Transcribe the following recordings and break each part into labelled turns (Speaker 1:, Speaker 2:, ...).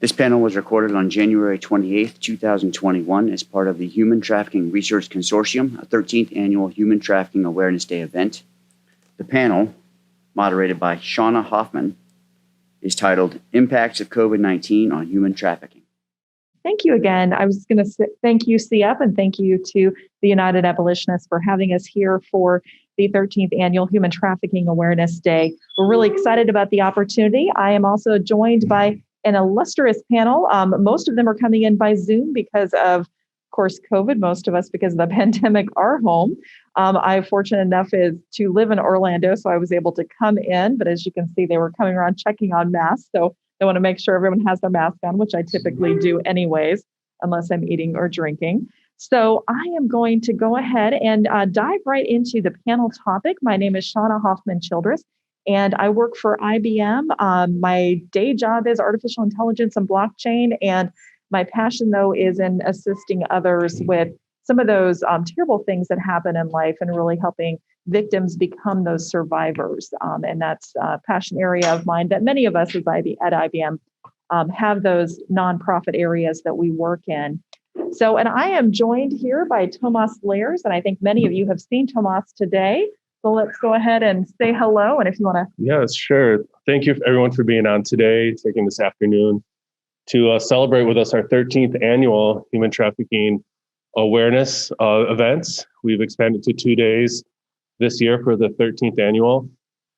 Speaker 1: This panel was recorded on January 28, 2021 as part of the Human Trafficking Research Consortium, a 13th annual Human Trafficking Awareness Day event. The panel, moderated by Shauna Hoffman, is titled Impacts of COVID-19 on Human Trafficking.
Speaker 2: Thank you again. I was going to say thank you, CF, and thank you to the United Abolitionists for having us here for the 13th Annual Human Trafficking Awareness Day. We're really excited about the opportunity. I am also joined by an illustrious panel. Most of them are coming in by Zoom because of course, COVID. Most of us, because of the pandemic, are home. I'm fortunate enough to live in Orlando, so I was able to come in. But as you can see, they were coming around checking on masks. So I want to make sure everyone has their mask on, which I typically do anyways, unless I'm eating or drinking. So I am going to go ahead and dive right into the panel topic. My name is Shauna Hoffman Childress, and I work for IBM. My day job is artificial intelligence and blockchain, and my passion, though, is in assisting others with some of those terrible things that happen in life and really helping victims become those survivors. And that's a passion area of mine that many of us at IBM have those nonprofit areas that we work in. So, and I am joined here by Tomas Lairs, and I think many of you have seen Tomas today. So let's go ahead and say hello. And if you want to.
Speaker 3: Yes, sure. Thank you everyone for being on today, taking this afternoon to celebrate with us our 13th annual Human Trafficking Awareness events. We've expanded to 2 days this year for the 13th annual.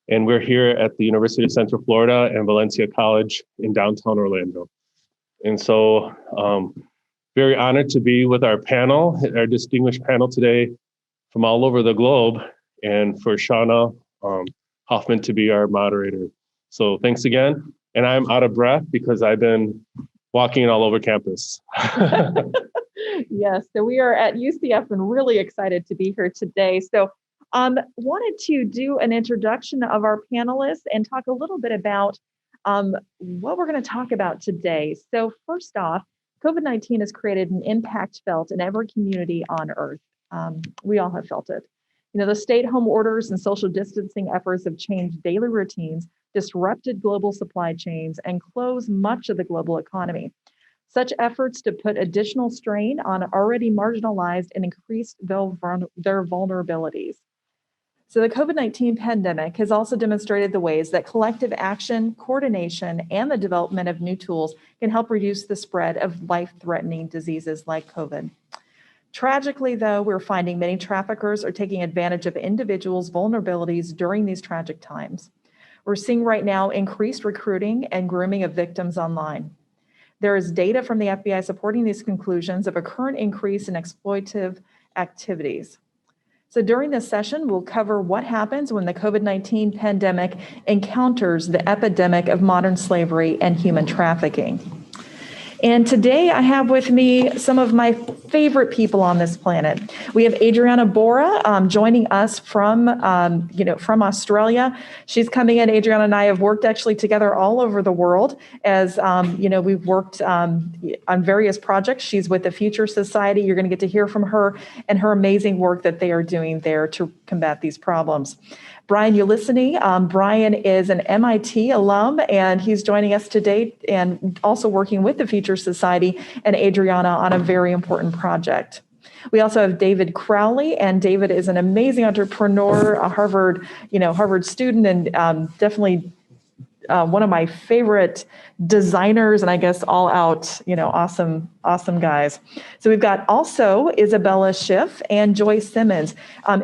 Speaker 3: And we're here at the University of Central Florida and Valencia College in downtown Orlando. And so very honored to be with our panel, our distinguished panel today from all over the globe, and for Shauna Hoffman to be our moderator. So thanks again. And I'm out of breath because I've been walking all over campus.
Speaker 2: Yes, so we are at UCF and really excited to be here today. So wanted to do an introduction of our panelists and talk a little bit about what we're going to talk about today. So first off, COVID-19 has created an impact felt in every community on Earth. We all have felt it. You know, the stay-at-home orders and social distancing efforts have changed daily routines, disrupted global supply chains, and closed much of the global economy. Such efforts to put additional strain on already marginalized and increased their vulnerabilities. So the COVID-19 pandemic has also demonstrated the ways that collective action, coordination, and the development of new tools can help reduce the spread of life-threatening diseases like COVID. Tragically, though, we're finding many traffickers are taking advantage of individuals' vulnerabilities during these tragic times. We're seeing right now increased recruiting and grooming of victims online. There is data from the FBI supporting these conclusions of a current increase in exploitative activities. So during this session, we'll cover what happens when the COVID-19 pandemic encounters the epidemic of modern slavery and human trafficking. And today I have with me some of my favorite people on this planet. We have Adriana Bora joining us from Australia. She's coming in. Adriana and I have worked actually together all over the world as, we've worked on various projects. She's with the Future Society. You're going to get to hear from her and her amazing work that they are doing there to combat these problems. Brian Ulisany. Brian is an MIT alum, and he's joining us today and also working with the Future Society and Adriana on a very important project. We also have David Crowley, and David is an amazing entrepreneur, a Harvard student, and definitely one of my favorite designers, and I guess all out, awesome guys. So we've got also Isabella Schiff and Joyce Simmons.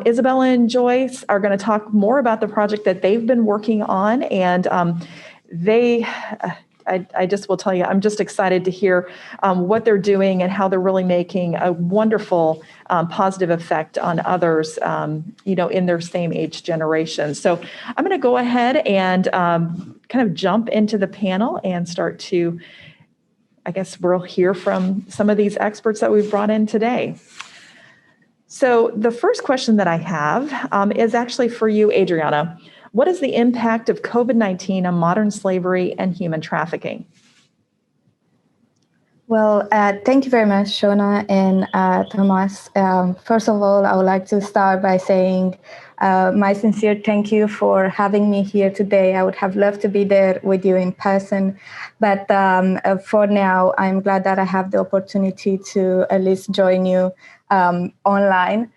Speaker 2: Isabella and Joyce are going to talk more about the project that they've been working on, and I just will tell you, I'm just excited to hear what they're doing and how they're really making a wonderful positive effect on others, in their same age generation. So I'm going to go ahead and kind of jump into the panel and start to, I guess we'll hear from some of these experts that we've brought in today. So the first question that I have is actually for you, Adriana. What is the impact of COVID-19 on modern slavery and human trafficking?
Speaker 4: Well, thank you very much, Shauna and Tomas. First of all, I would like to start by saying my sincere thank you for having me here today. I would have loved to be there with you in person, but for now, I'm glad that I have the opportunity to at least join you online.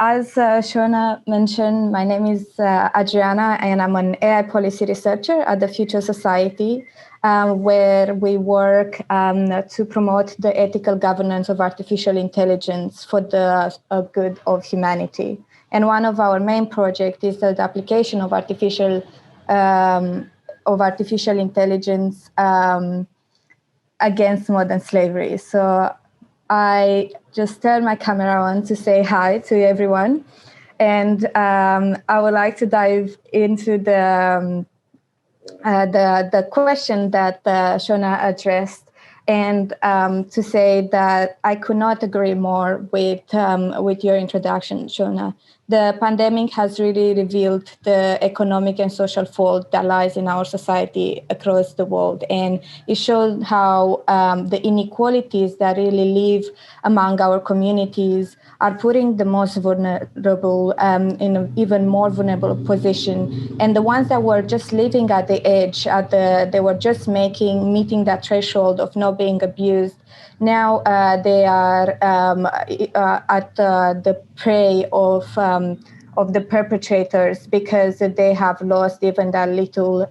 Speaker 4: As Shona mentioned, my name is Adriana, and I'm an AI policy researcher at the Future Society, where we work to promote the ethical governance of artificial intelligence for the good of humanity. And one of our main projects is the application of artificial intelligence against modern slavery. So I just turn my camera on to say hi to everyone. And I would like to dive into the question that Shona addressed, and to say that I could not agree more with your introduction, Shona. The pandemic has really revealed the economic and social fault that lies in our society across the world, and it showed how the inequalities that really live among our communities are putting the most vulnerable in an even more vulnerable position, and the ones that were just living at the edge, they were just meeting that threshold of not being abused. Now they are at the prey of the perpetrators, because they have lost even that little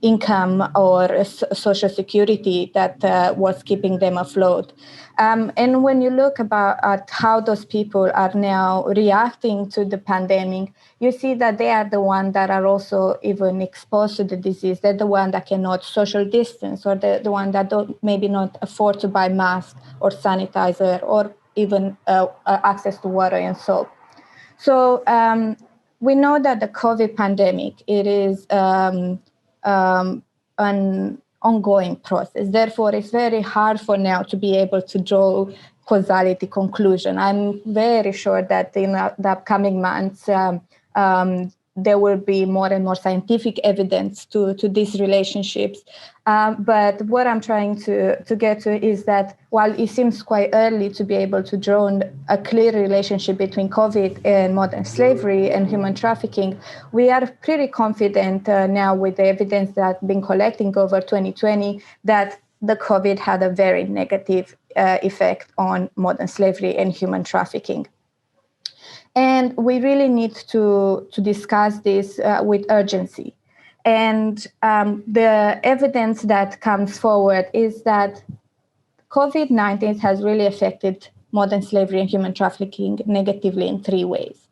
Speaker 4: income or social security that was keeping them afloat. And when you look at how those people are now reacting to the pandemic, you see that they are the ones that are also even exposed to the disease. They're the one that cannot social distance, or the one that don't maybe not afford to buy masks or sanitizer, or even access to water and soap. So we know that the COVID pandemic, it is an ongoing process. Therefore, it's very hard for now to be able to draw causality conclusion. I'm very sure that in the upcoming months, there will be more and more scientific evidence to these relationships. But what I'm trying to get to is that while it seems quite early to be able to draw a clear relationship between COVID and modern slavery and human trafficking, we are pretty confident now with the evidence that's been collecting over 2020 that the COVID had a very negative effect on modern slavery and human trafficking. And we really need to discuss this with urgency. And the evidence that comes forward is that COVID-19 has really affected modern slavery and human trafficking negatively in three ways.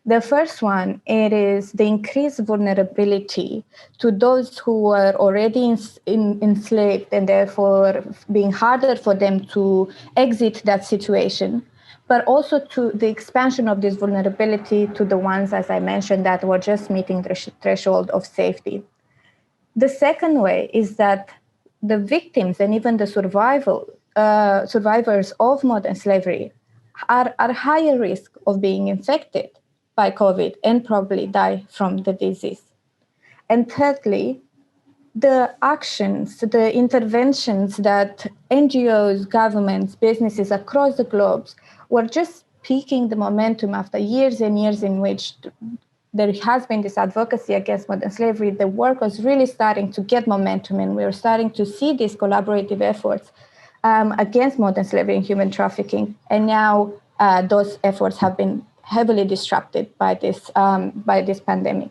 Speaker 4: The first one, it is the increased vulnerability to those who were already enslaved, and therefore being harder for them to exit that situation, but also to the expansion of this vulnerability to the ones, as I mentioned, that were just meeting the threshold of safety. The second way is that the victims and even the survivors of modern slavery are at higher risk of being infected by COVID and probably die from the disease. And thirdly, the actions, the interventions that NGOs, governments, businesses across the globe were just peaking the momentum after years and years in which there has been this advocacy against modern slavery. The work was really starting to get momentum, and we were starting to see these collaborative efforts against modern slavery and human trafficking. And now those efforts have been heavily disrupted by this pandemic.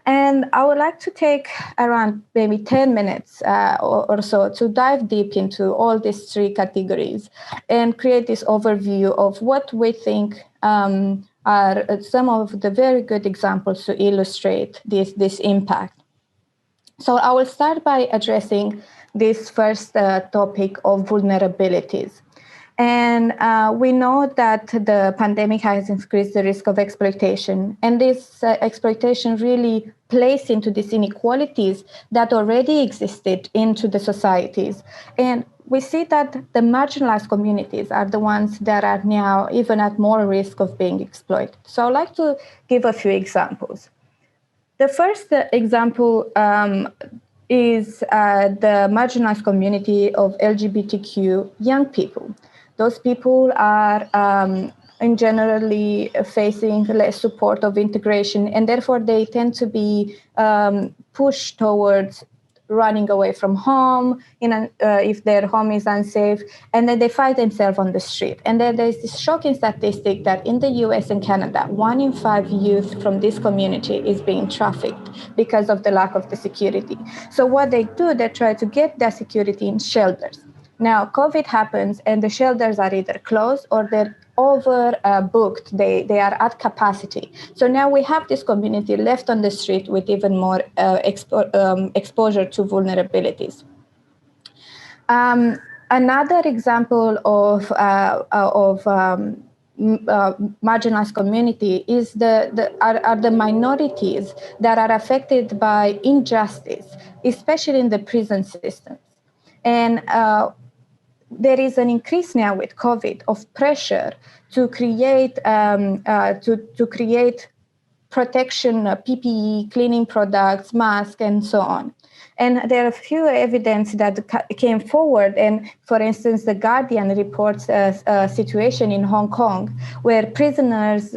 Speaker 4: And I would like to take around maybe 10 minutes or so to dive deep into all these three categories and create this overview of what we think are some of the very good examples to illustrate this impact. So I will start by addressing this first topic of vulnerabilities. And we know that the pandemic has increased the risk of exploitation. And this exploitation really plays into these inequalities that already existed into the societies. And we see that the marginalized communities are the ones that are now even at more risk of being exploited. So I'd like to give a few examples. The first example is the marginalized community of LGBTQ young people. Those people are and generally facing less support of integration, and therefore they tend to be pushed towards running away from home if their home is unsafe, and then they find themselves on the street. And then there's this shocking statistic that in the US and Canada, 1 in 5 youth from this community is being trafficked because of the lack of the security. So what they do, they try to get that security in shelters. Now, COVID happens and the shelters are either closed or they're overbooked. They are at capacity. So now we have this community left on the street with even more exposure to vulnerabilities. Another example of marginalized community is are the minorities that are affected by injustice, especially in the prison systems. And there is an increase now with COVID of pressure to create create protection, PPE, cleaning products, masks, and so on. And there are a few evidence that came forward. And for instance, The Guardian reports a situation in Hong Kong where prisoners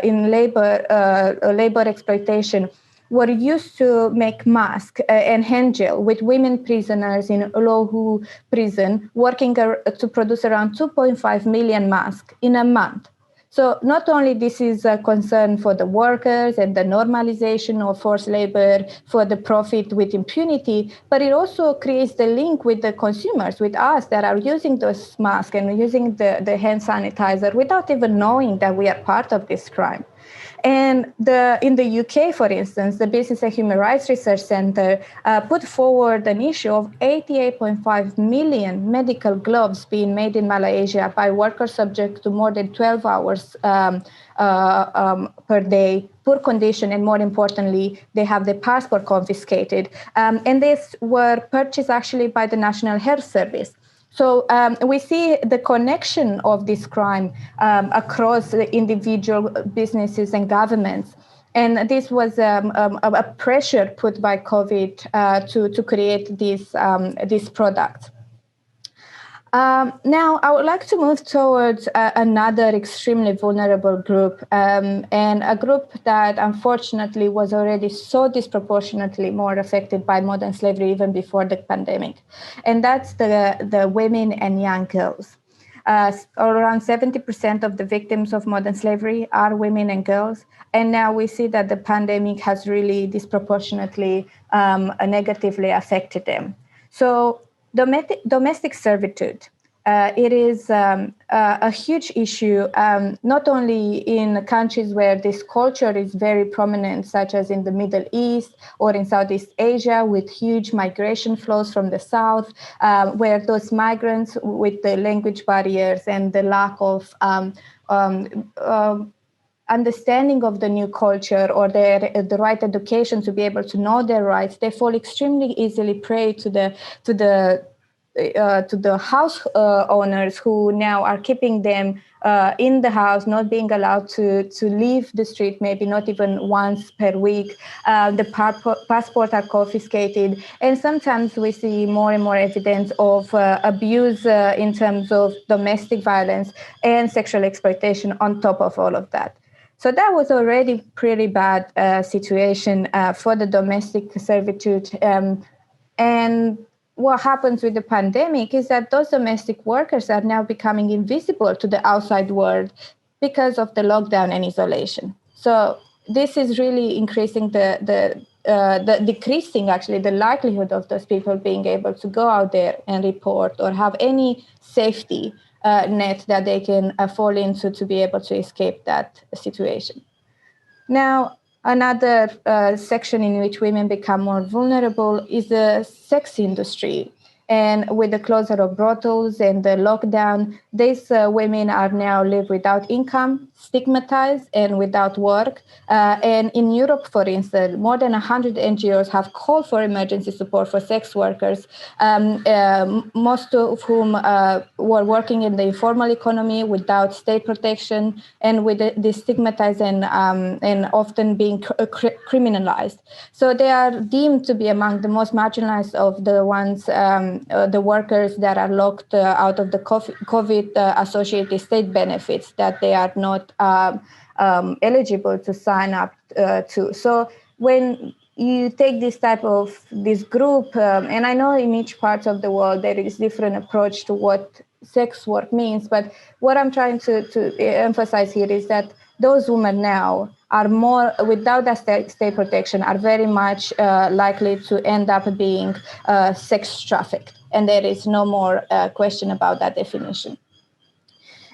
Speaker 4: in labor exploitation were used to make masks and hand gel with women prisoners in Lohu prison, working to produce around 2.5 million masks in a month. So not only this is a concern for the workers and the normalization of forced labor for the profit with impunity, but it also creates the link with the consumers, with us that are using those masks and using the hand sanitizer without even knowing that we are part of this crime. And in the UK, for instance, the Business and Human Rights Research Center put forward an issue of 88.5 million medical gloves being made in Malaysia by workers subject to more than 12 hours per day, poor condition, and more importantly, they have their passport confiscated. And these were purchased actually by the National Health Service. So we see the connection of this crime across the individual businesses and governments. And this was a pressure put by COVID to create this product. Now, I would like to move towards another extremely vulnerable group, and a group that unfortunately was already so disproportionately more affected by modern slavery even before the pandemic. And that's the women and young girls. Around 70% of the victims of modern slavery are women and girls. And now we see that the pandemic has really disproportionately negatively affected them. So domestic servitude. It is a huge issue, not only in countries where this culture is very prominent, such as in the Middle East or in Southeast Asia, with huge migration flows from the South, where those migrants with the language barriers and the lack of understanding of the new culture or the right education to be able to know their rights, they fall extremely easily prey to the house owners who now are keeping them in the house, not being allowed to leave the street, maybe not even once per week. The passports are confiscated. And sometimes we see more and more evidence of abuse in terms of domestic violence and sexual exploitation on top of all of that. So that was already pretty bad situation for the domestic servitude. And what happens with the pandemic is that those domestic workers are now becoming invisible to the outside world because of the lockdown and isolation. So this is really increasing decreasing actually the likelihood of those people being able to go out there and report or have any safety net that they can fall into to be able to escape that situation. Now, another section in which women become more vulnerable is the sex industry. And with the closure of brothels and the lockdown, these women are now live without income, stigmatized, and without work. And in Europe, for instance, more than 100 NGOs have called for emergency support for sex workers, most of whom were working in the informal economy without state protection and with the stigmatized and often being criminalized. So they are deemed to be among the most marginalized of the ones the workers that are locked out of the COVID-associated state benefits that they are not eligible to sign up to. So when you take this group, and I know in each part of the world there is different approach to what sex work means, but what I'm trying to emphasize here is that those women now are more, without that state protection, are very much likely to end up being sex trafficked. And there is no more question about that definition.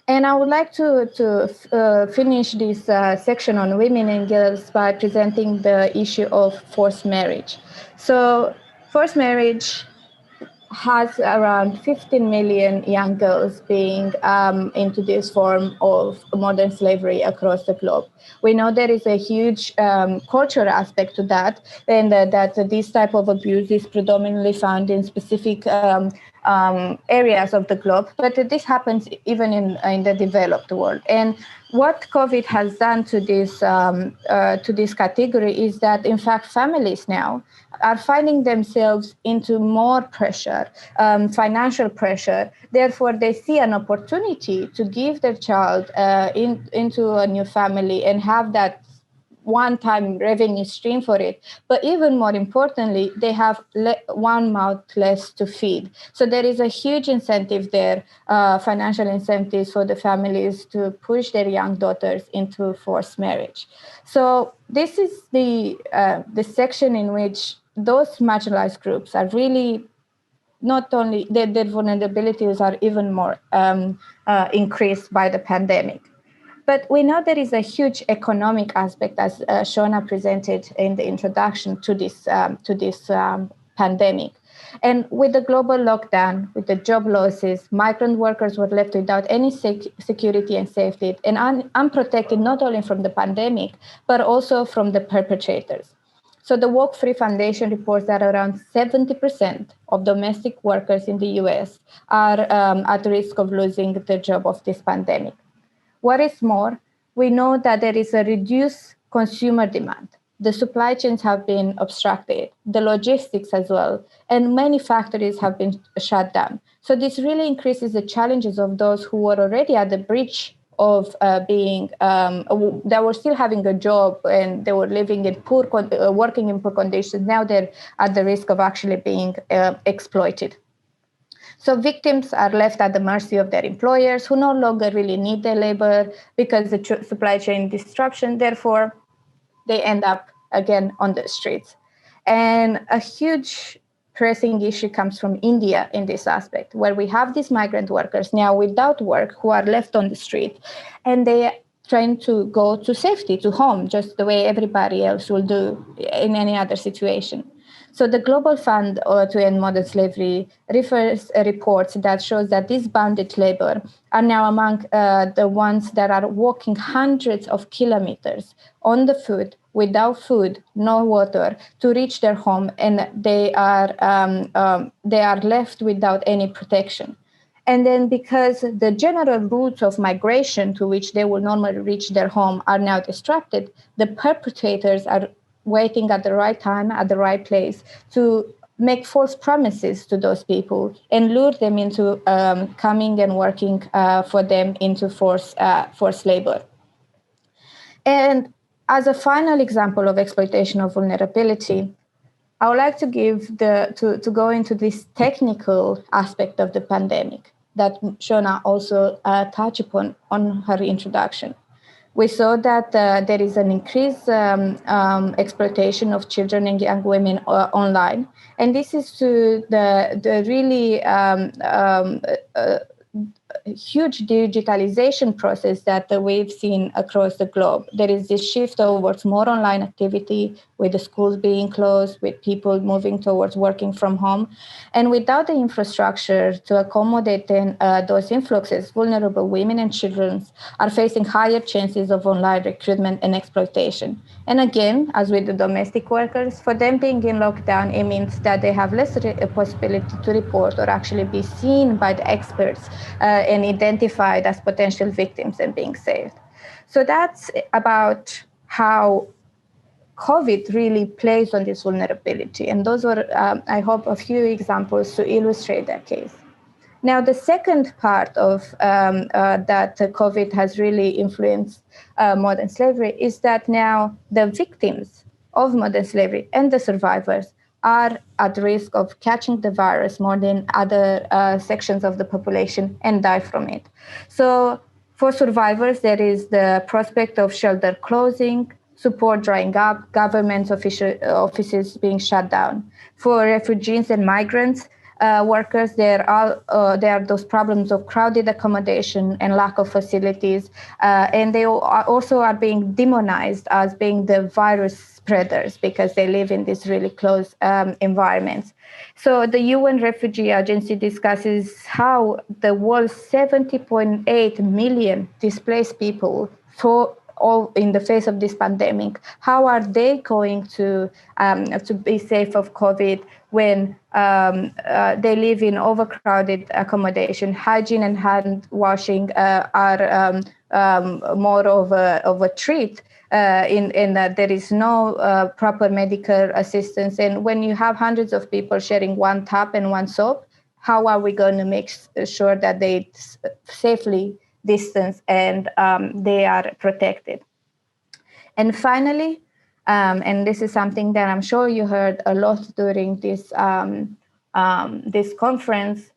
Speaker 4: And I would like to finish this section on women and girls by presenting the issue of forced marriage. So forced marriage has around 15 million young girls being into this form of modern slavery across the globe. We know there is a huge cultural aspect to that, and that this type of abuse is predominantly found in specific areas of the globe, but this happens even in the developed world. And what COVID has done to this category is that, in fact, families now are finding themselves into more pressure, financial pressure. Therefore, they see an opportunity to give their child into a new family and have that one-time revenue stream for it. But even more importantly, they have one mouth less to feed. So there is a huge incentive there, financial incentives for the families to push their young daughters into forced marriage. So this is the section in which those marginalized groups are really not only, their vulnerabilities are even more increased by the pandemic. But we know there is a huge economic aspect, as Shona presented in the introduction to this pandemic. And with the global lockdown, with the job losses, migrant workers were left without any security and safety, and unprotected not only from the pandemic, but also from the perpetrators. So the Walk Free Foundation reports that around 70% of domestic workers in the US are at risk of losing their job of this pandemic. What is more, we know that there is a reduced consumer demand. The supply chains have been obstructed, the logistics as well, and many factories have been shut down. So this really increases the challenges of those who were already at the breach of they were still having a job and they were living in working in poor conditions. Now they're at the risk of actually being exploited. So victims are left at the mercy of their employers, who no longer really need their labor because the supply chain disruption. Therefore, they end up again on the streets. And a huge pressing issue comes from India in this aspect, where we have these migrant workers now without work who are left on the street, and they are trying to go to safety, to home, just the way everybody else will do in any other situation. So the Global Fund to End Modern Slavery refers reports that shows that these bonded labor are now among the ones that are walking hundreds of kilometers on the foot, without food, no water, to reach their home, and they are left without any protection. And then because the general routes of migration to which they will normally reach their home are now disrupted, the perpetrators are waiting at the right time, at the right place, to make false promises to those people and lure them into coming and working for them into forced labor. And as a final example of exploitation of vulnerability, I would like to to go into this technical aspect of the pandemic that Shona also touched upon on her introduction. We saw that there is an increased exploitation of children and young women online. And this is to the really huge digitalization process that we've seen across the globe. There is this shift towards more online activity, with the schools being closed, with people moving towards working from home. And without the infrastructure to accommodate those influxes, vulnerable women and children are facing higher chances of online recruitment and exploitation. And again, as with the domestic workers, for them being in lockdown, it means that they have less possibility to report or actually be seen by the experts and identified as potential victims and being saved. So that's about how COVID really plays on this vulnerability. And those were, I hope, a few examples to illustrate that case. Now, the second part of that COVID has really influenced modern slavery is that now the victims of modern slavery and the survivors are at risk of catching the virus more than other sections of the population and die from it. So for survivors, there is the prospect of shelter closing, support drying up, government offices being shut down. For refugees and migrants, workers, there are those problems of crowded accommodation and lack of facilities, and they also are being demonized as being the virus spreaders because they live in these really close environments. So the UN Refugee Agency discusses how the world's 70.8 million displaced people all in the face of this pandemic, how are they going to be safe of COVID when they live in overcrowded accommodation? Hygiene and hand washing are more of a treat in that there is no proper medical assistance. And when you have hundreds of people sharing one tap and one soap, how are we going to make sure that they safely distance and they are protected? And finally, and this is something that I'm sure you heard a lot during this this conference,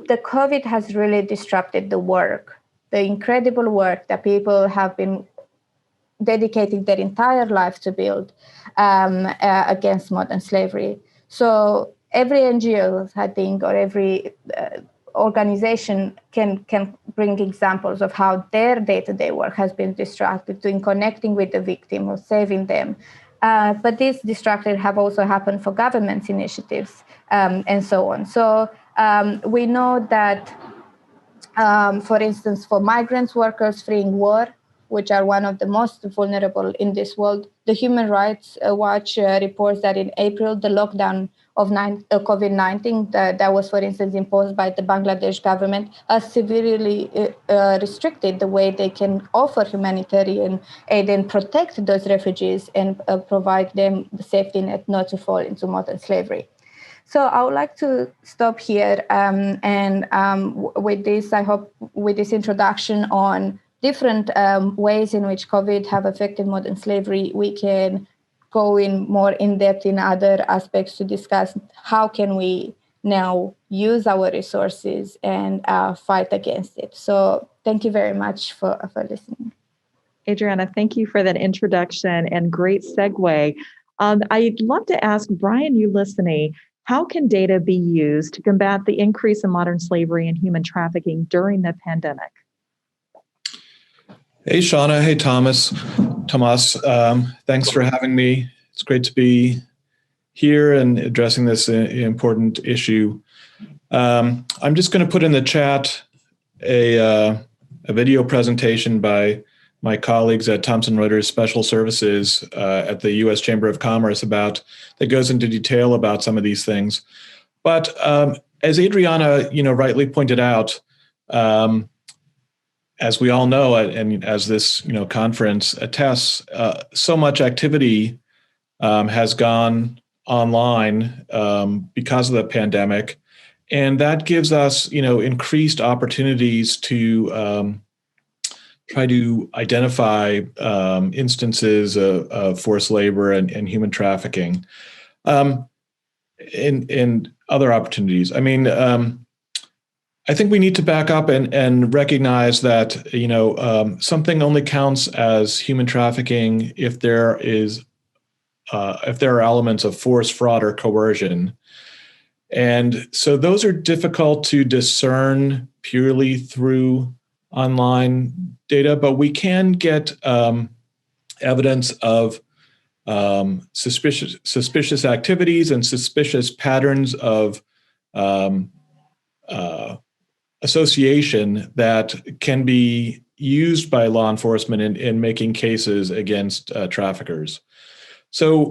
Speaker 4: the COVID has really disrupted the work, the incredible work that people have been dedicating their entire life to build against modern slavery. So every NGO, I think, or every organization can bring examples of how their day-to-day work has been disrupted in connecting with the victim or saving them. But these distractions have also happened for government initiatives and so on. So we know that, for instance, for migrant workers fleeing war, which are one of the most vulnerable in this world, the Human Rights Watch reports that in April, the lockdown of COVID-19 that was, for instance, imposed by the Bangladesh government has severely restricted the way they can offer humanitarian aid and protect those refugees and provide them the safety net not to fall into modern slavery. So I would like to stop here and with this, I hope with this introduction on different ways in which COVID have affected modern slavery, we can go in more in depth in other aspects to discuss how can we now use our resources and fight against it. So thank you very much for listening.
Speaker 2: Adriana, thank you for that introduction and great segue. I'd love to ask Brian Ulysses, how can data be used to combat the increase in modern slavery and human trafficking during the pandemic?
Speaker 5: Hey, Shauna. Hey, Thomas. Thanks for having me. It's great to be here and addressing this important issue. I'm just going to put in the chat a video presentation by my colleagues at Thomson Reuters Special Services at the U.S. Chamber of Commerce that goes into detail about some of these things. But as Adriana, rightly pointed out, as we all know, and as this conference attests, so much activity has gone online because of the pandemic, and that gives us increased opportunities to try to identify instances of forced labor and human trafficking, and other opportunities. I mean, I think we need to back up and recognize that something only counts as human trafficking if there are elements of force, fraud, or coercion. And so those are difficult to discern purely through online data, but we can get evidence of suspicious activities and suspicious patterns of association that can be used by law enforcement in making cases against traffickers. So,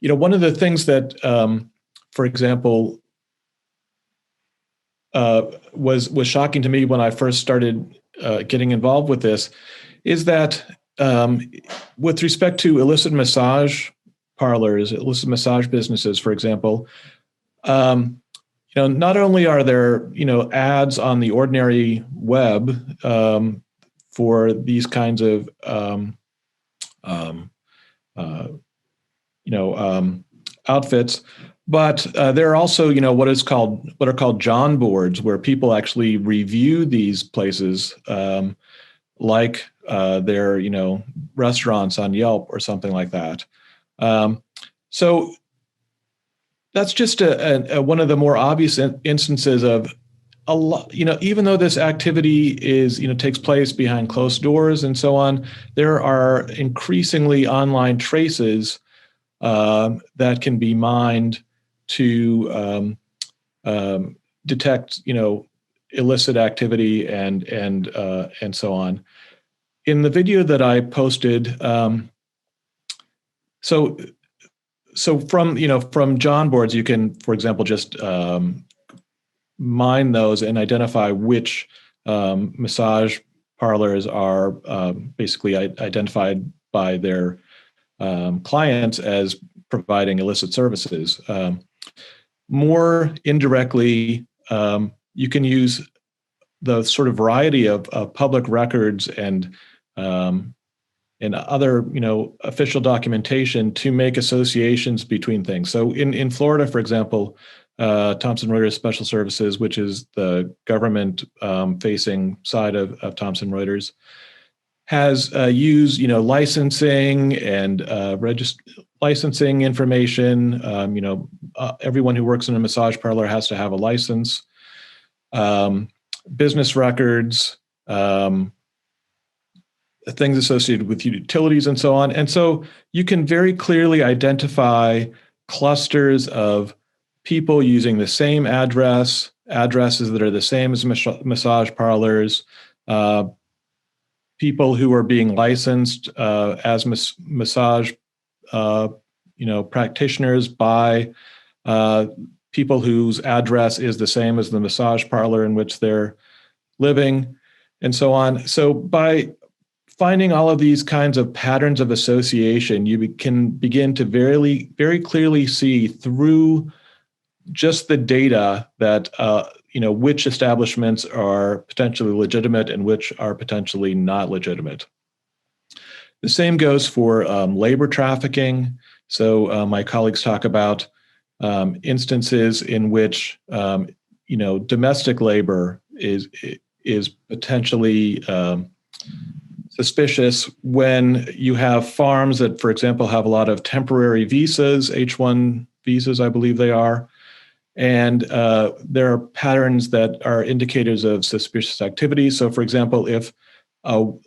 Speaker 5: one of the things that, for example, was shocking to me when I first started getting involved with this is that with respect to illicit massage parlors, illicit massage businesses, for example, not only are there, ads on the ordinary web for these kinds of, outfits, but there are also, what are called John boards, where people actually review these places, like their, restaurants on Yelp or something like that. So that's just one of the more obvious instances of a lot, even though this activity takes place behind closed doors and so on, there are increasingly online traces that can be mined to detect, illicit activity and so on. In the video that I posted, so from John boards, you can, for example, just mine those and identify which massage parlors are basically identified by their clients as providing illicit services. More indirectly, you can use the sort of variety of public records and other, official documentation to make associations between things. So in Florida, for example, Thomson Reuters Special Services, which is the government facing side of Thomson Reuters, has used, licensing and licensing information. Everyone who works in a massage parlor has to have a license. Business records, things associated with utilities and so on. And so you can very clearly identify clusters of people using the same addresses that are the same as massage parlors, people who are being licensed as massage, practitioners by people whose address is the same as the massage parlor in which they're living, and so on. So by finding all of these kinds of patterns of association, you can begin to very, very clearly see through just the data that which establishments are potentially legitimate and which are potentially not legitimate. The same goes for labor trafficking. So my colleagues talk about instances in which domestic labor is potentially suspicious when you have farms that, for example, have a lot of temporary visas, H-1 visas, I believe they are. And there are patterns that are indicators of suspicious activity. So, for example, if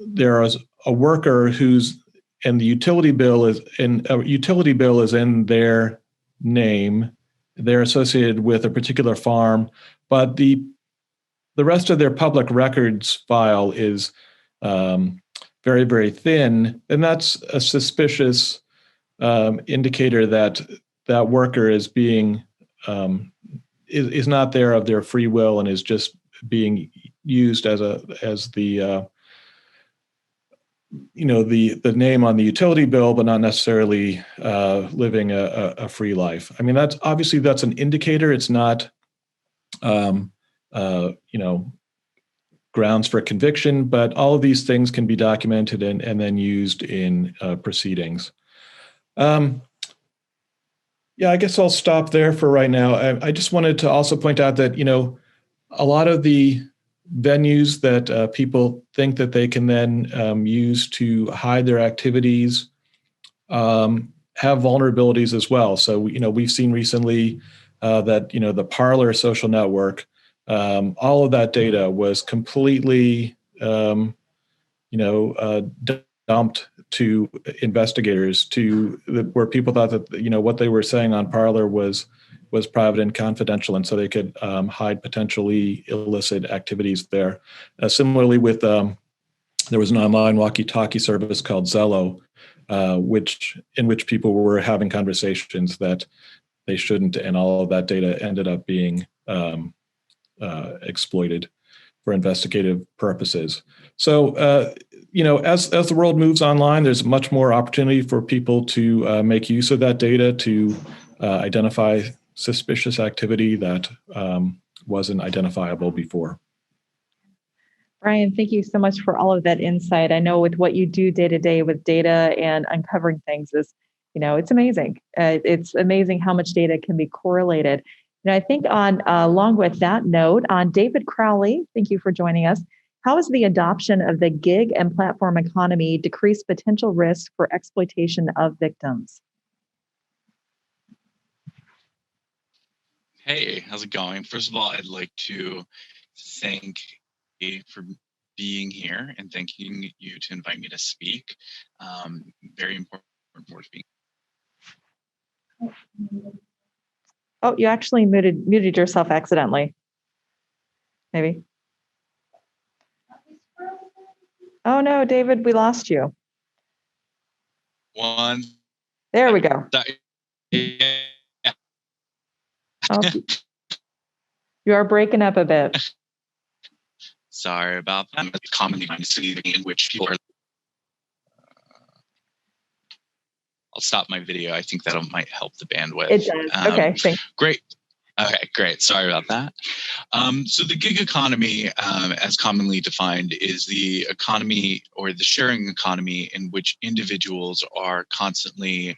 Speaker 5: there is a worker the utility bill is in their name, they're associated with a particular farm, but the rest of their public records file is very, very thin, and that's a suspicious indicator that that worker is being is not there of their free will and is just being used as the the name on the utility bill, but not necessarily living a free life. I mean, that's an indicator. It's not grounds for conviction, but all of these things can be documented and then used in proceedings. Yeah, I guess I'll stop there for right now. I just wanted to also point out that, a lot of the venues that people think that they can then use to hide their activities have vulnerabilities as well. So, we've seen recently that, the Parler social network, all of that data was completely, dumped to investigators where people thought that, what they were saying on Parler was private and confidential. And so they could hide potentially illicit activities there. Similarly with, there was an online walkie-talkie service called Zello, in which people were having conversations that they shouldn't, and all of that data ended up being exploited for investigative purposes. So as the world moves online, there's much more opportunity for people to make use of that data to identify suspicious activity that wasn't identifiable before.
Speaker 2: Brian, thank you so much for all of that insight. I know with what you do day to day with data and uncovering things is, it's amazing. It's amazing how much data can be correlated. And I think along with that note, David Crowley, thank you for joining us. How has the adoption of the gig and platform economy decreased potential risk for exploitation of victims?
Speaker 6: Hey, how's it going? First of all, I'd like to thank you for being here and thanking you to invite me to speak. Very important for speaking.
Speaker 2: Oh, you actually muted yourself accidentally. Maybe. Oh no, David, we lost you. There we go. Oh, you are breaking up a bit.
Speaker 6: Sorry about that. It's commonly in which people are. I'll stop my video. I think that might help the bandwidth.
Speaker 2: It does. Okay, thanks.
Speaker 6: Great. Okay, great. Sorry about that. So the gig economy, as commonly defined, is the economy or the sharing economy in which individuals are constantly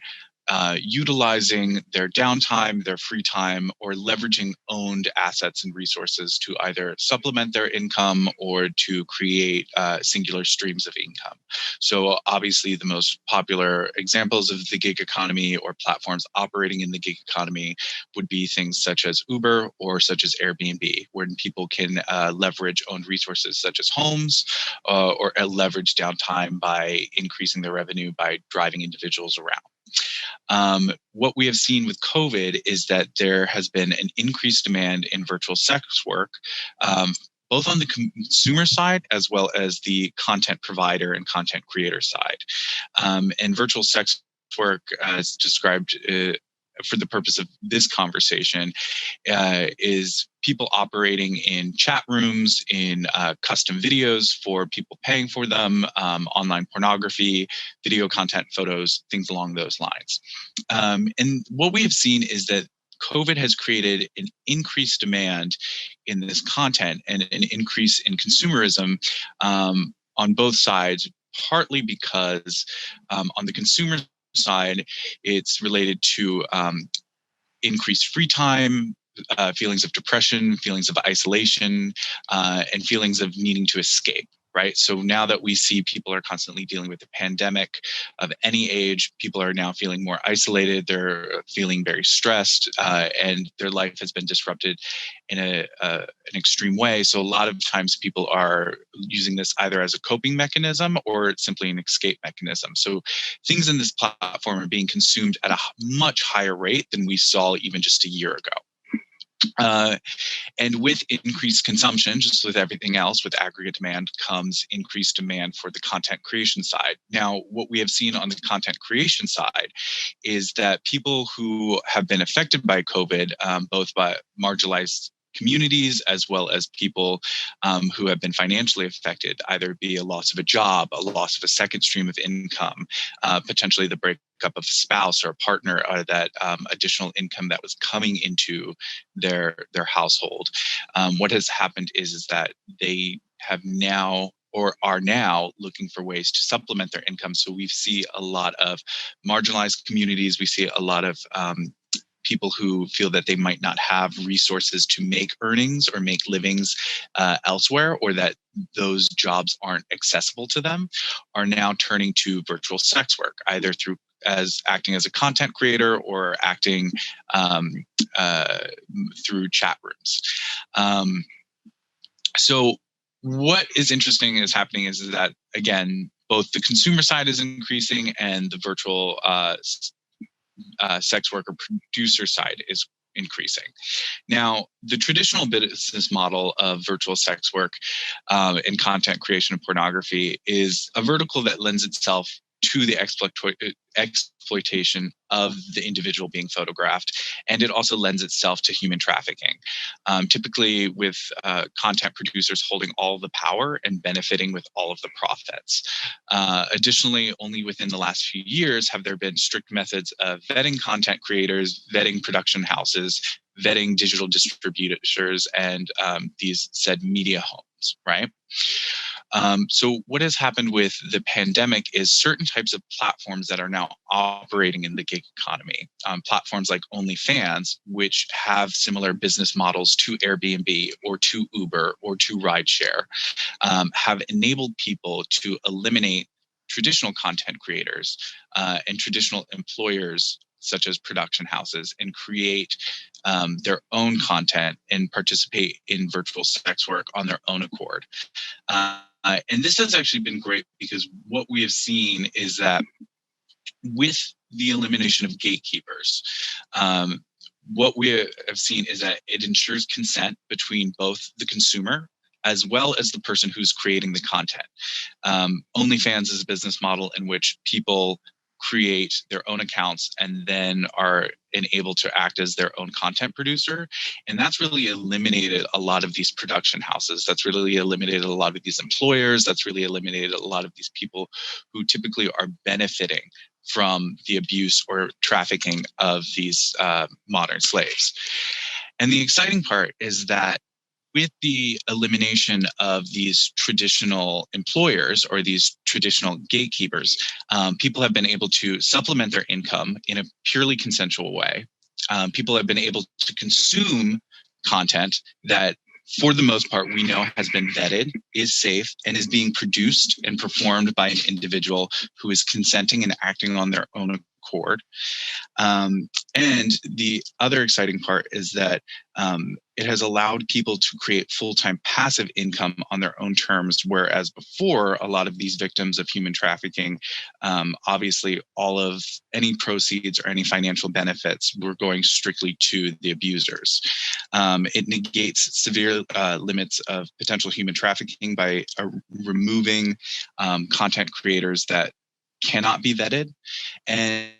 Speaker 6: utilizing their downtime, their free time, or leveraging owned assets and resources to either supplement their income or to create singular streams of income. So obviously the most popular examples of the gig economy or platforms operating in the gig economy would be things such as Uber or such as Airbnb, where people can leverage owned resources such as homes or leverage downtime by increasing their revenue by driving individuals around. What we have seen with COVID is that there has been an increased demand in virtual sex work, both on the consumer side as well as the content provider and content creator side. And virtual sex work, as described for the purpose of this conversation, is people operating in chat rooms, in custom videos for people paying for them, online pornography, video content, photos, things along those lines. And what we have seen is that COVID has created an increased demand in this content and an increase in consumerism on both sides, partly because on the consumer side, it's related to increased free time, feelings of depression, feelings of isolation, and feelings of needing to escape, right? So now that we see people are constantly dealing with the pandemic of any age, people are now feeling more isolated, they're feeling very stressed, and their life has been disrupted in an extreme way. So a lot of times people are using this either as a coping mechanism or it's simply an escape mechanism. So things in this platform are being consumed at a much higher rate than we saw even just a year ago. And with increased consumption, just with everything else, with aggregate demand comes increased demand for the content creation side. Now, what we have seen on the content creation side is that people who have been affected by COVID, both by marginalized communities as well as people who have been financially affected, either be a loss of a job, a loss of a second stream of income, potentially the breakup of a spouse or a partner, or that additional income that was coming into their household. What has happened is that they have now or are now looking for ways to supplement their income. So we see a lot of marginalized communities. We see a lot of people who feel that they might not have resources to make earnings or make livings elsewhere, or that those jobs aren't accessible to them, are now turning to virtual sex work, either through acting as a content creator or acting through chat rooms. So what is interesting is happening is that, again, both the consumer side is increasing and the virtual sex worker producer side is increasing. Now, the traditional business model of virtual sex work and content creation and pornography is a vertical that lends itself to the exploitation of the individual being photographed, and it also lends itself to human trafficking, typically with content producers holding all the power and benefiting with all of the profits. Additionally, only within the last few years have there been strict methods of vetting content creators, vetting production houses, vetting digital distributors, and these said media homes, right? So what has happened with the pandemic is certain types of platforms that are now operating in the gig economy, platforms like OnlyFans, which have similar business models to Airbnb or to Uber or to rideshare, have enabled people to eliminate traditional content creators and traditional employers such as production houses and create their own content and participate in virtual sex work on their own accord. And this has actually been great because what we have seen is that with the elimination of gatekeepers, what we have seen is that it ensures consent between both the consumer as well as the person who's creating the content. OnlyFans is a business model in which people create their own accounts and then are enabled to act as their own content producer. And that's really eliminated a lot of these production houses. That's really eliminated a lot of these employers. That's really eliminated a lot of these people who typically are benefiting from the abuse or trafficking of these modern slaves. And the exciting part is that with the elimination of these traditional employers or these traditional gatekeepers, people have been able to supplement their income in a purely consensual way. People have been able to consume content that, for the most part, we know has been vetted, is safe, and is being produced and performed by an individual who is consenting and acting on their own accord. And the other exciting part is that it has allowed people to create full-time passive income on their own terms, whereas before, a lot of these victims of human trafficking, obviously all of any proceeds or any financial benefits were going strictly to the abusers. It negates severe limits of potential human trafficking by removing content creators that cannot be vetted. And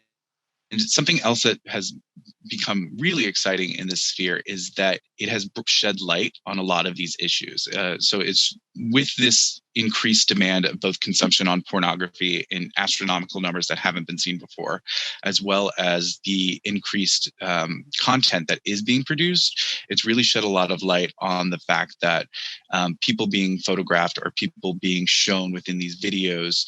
Speaker 6: something else that has become really exciting in this sphere is that it has shed light on a lot of these issues. So it's with this increased demand of both consumption on pornography in astronomical numbers that haven't been seen before, as well as the increased content that is being produced, it's really shed a lot of light on the fact that people being photographed or people being shown within these videos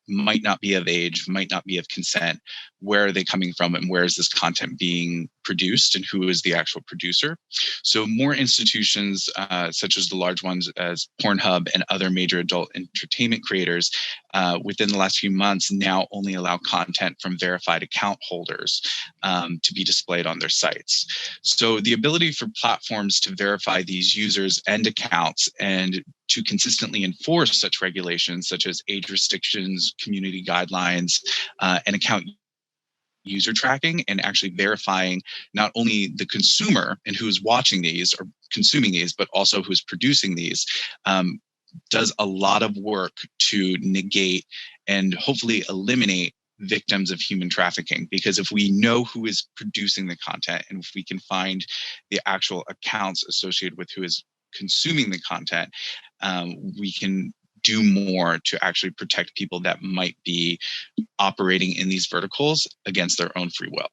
Speaker 6: might not be of age, might not be of consent. Where are they coming from, and where is this content being produced, and who is the actual producer? So more institutions, such as the large ones as Pornhub and other major adult entertainment creators, within the last few months now only allow content from verified account holders to be displayed on their sites. So the ability for platforms to verify these users and accounts and to consistently enforce such regulations, such as age restrictions, community guidelines, and account user tracking, and actually verifying not only the consumer and who's watching these or consuming these, but also who's producing these, does a lot of work to negate and hopefully eliminate victims of human trafficking. Because if we know who is producing the content, and if we can find the actual accounts associated with who is consuming the content, we can do more to actually protect people that might be operating in these verticals against their own free will.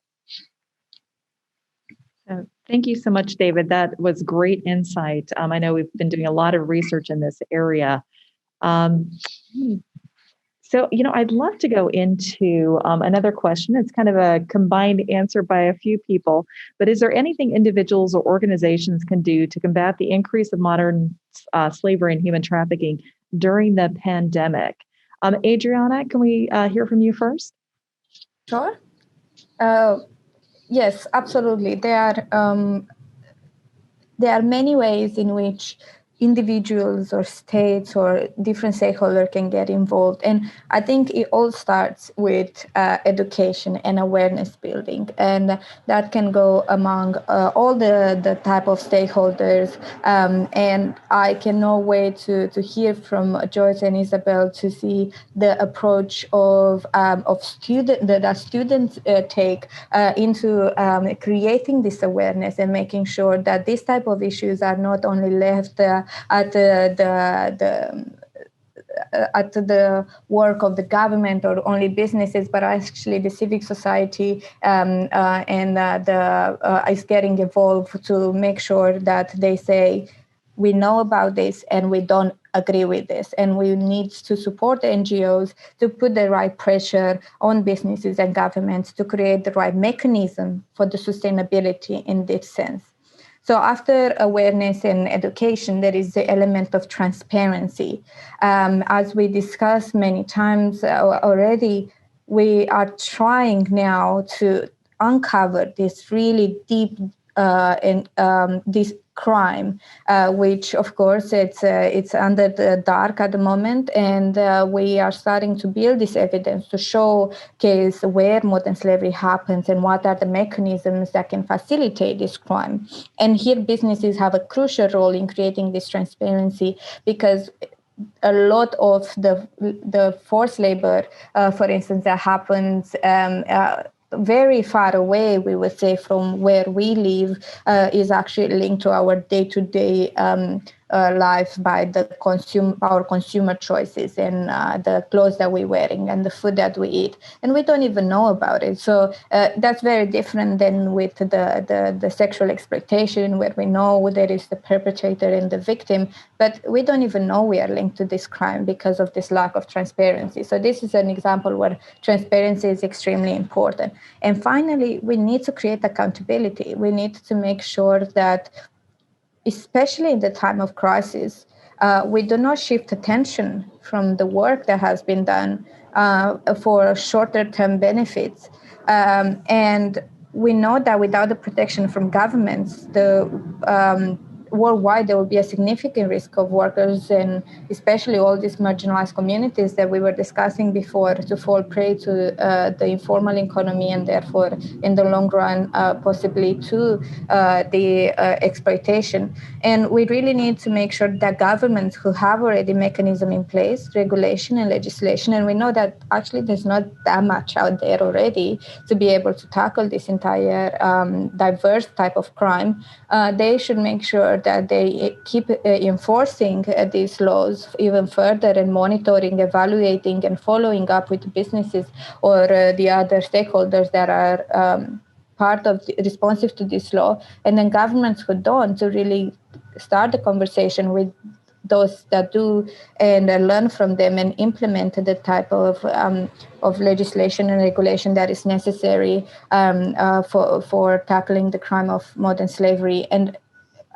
Speaker 2: Thank you so much, David. That was great insight. I know we've been doing a lot of research in this area. So, I'd love to go into another question. It's kind of a combined answer by a few people, but is there anything individuals or organizations can do to combat the increase of modern slavery and human trafficking during the pandemic? Adriana, can we hear from you first?
Speaker 4: Sure. Yes, absolutely. There are many ways in which individuals or states or different stakeholders can get involved. And I think it all starts with education and awareness building. And that can go among all the type of stakeholders. And I cannot wait to hear from Joyce and Isabel to see the approach of student that students take into creating this awareness and making sure that these type of issues are not only left at the work of the government or only businesses, but actually the civic society is getting involved to make sure that they say, we know about this and we don't agree with this. And we need to support NGOs to put the right pressure on businesses and governments to create the right mechanism for the sustainability in this sense. So after awareness and education, there is the element of transparency. As we discussed many times already, we are trying now to uncover this really deep this crime, which of course it's under the dark at the moment, and we are starting to build this evidence to showcase where modern slavery happens and what are the mechanisms that can facilitate this crime. And here businesses have a crucial role in creating this transparency, because a lot of the forced labor, for instance, that happens very far away, we would say, from where we live, is actually linked to our day-to-day life by our consumer choices and the clothes that we're wearing and the food that we eat, and we don't even know about it. So that's very different than with the sexual exploitation, where we know there is the perpetrator and the victim, but we don't even know we are linked to this crime because of this lack of transparency. So this is an example where transparency is extremely important. And finally, we need to create accountability. We need to make sure that, especially in the time of crisis, we do not shift attention from the work that has been done for shorter term benefits. And we know that without the protection from governments, worldwide, there will be a significant risk of workers, and especially all these marginalized communities that we were discussing before, to fall prey to the informal economy, and therefore, in the long run, possibly to the exploitation. And we really need to make sure that governments who have already mechanism in place, regulation and legislation, and we know that actually there's not that much out there already to be able to tackle this entire diverse type of crime, they should make sure that they keep enforcing these laws even further, and monitoring, evaluating, and following up with businesses or the other stakeholders that are part of responsive to this law, and then governments who don't, to really start the conversation with those that do, and learn from them and implement the type of legislation and regulation that is necessary for tackling the crime of modern slavery. And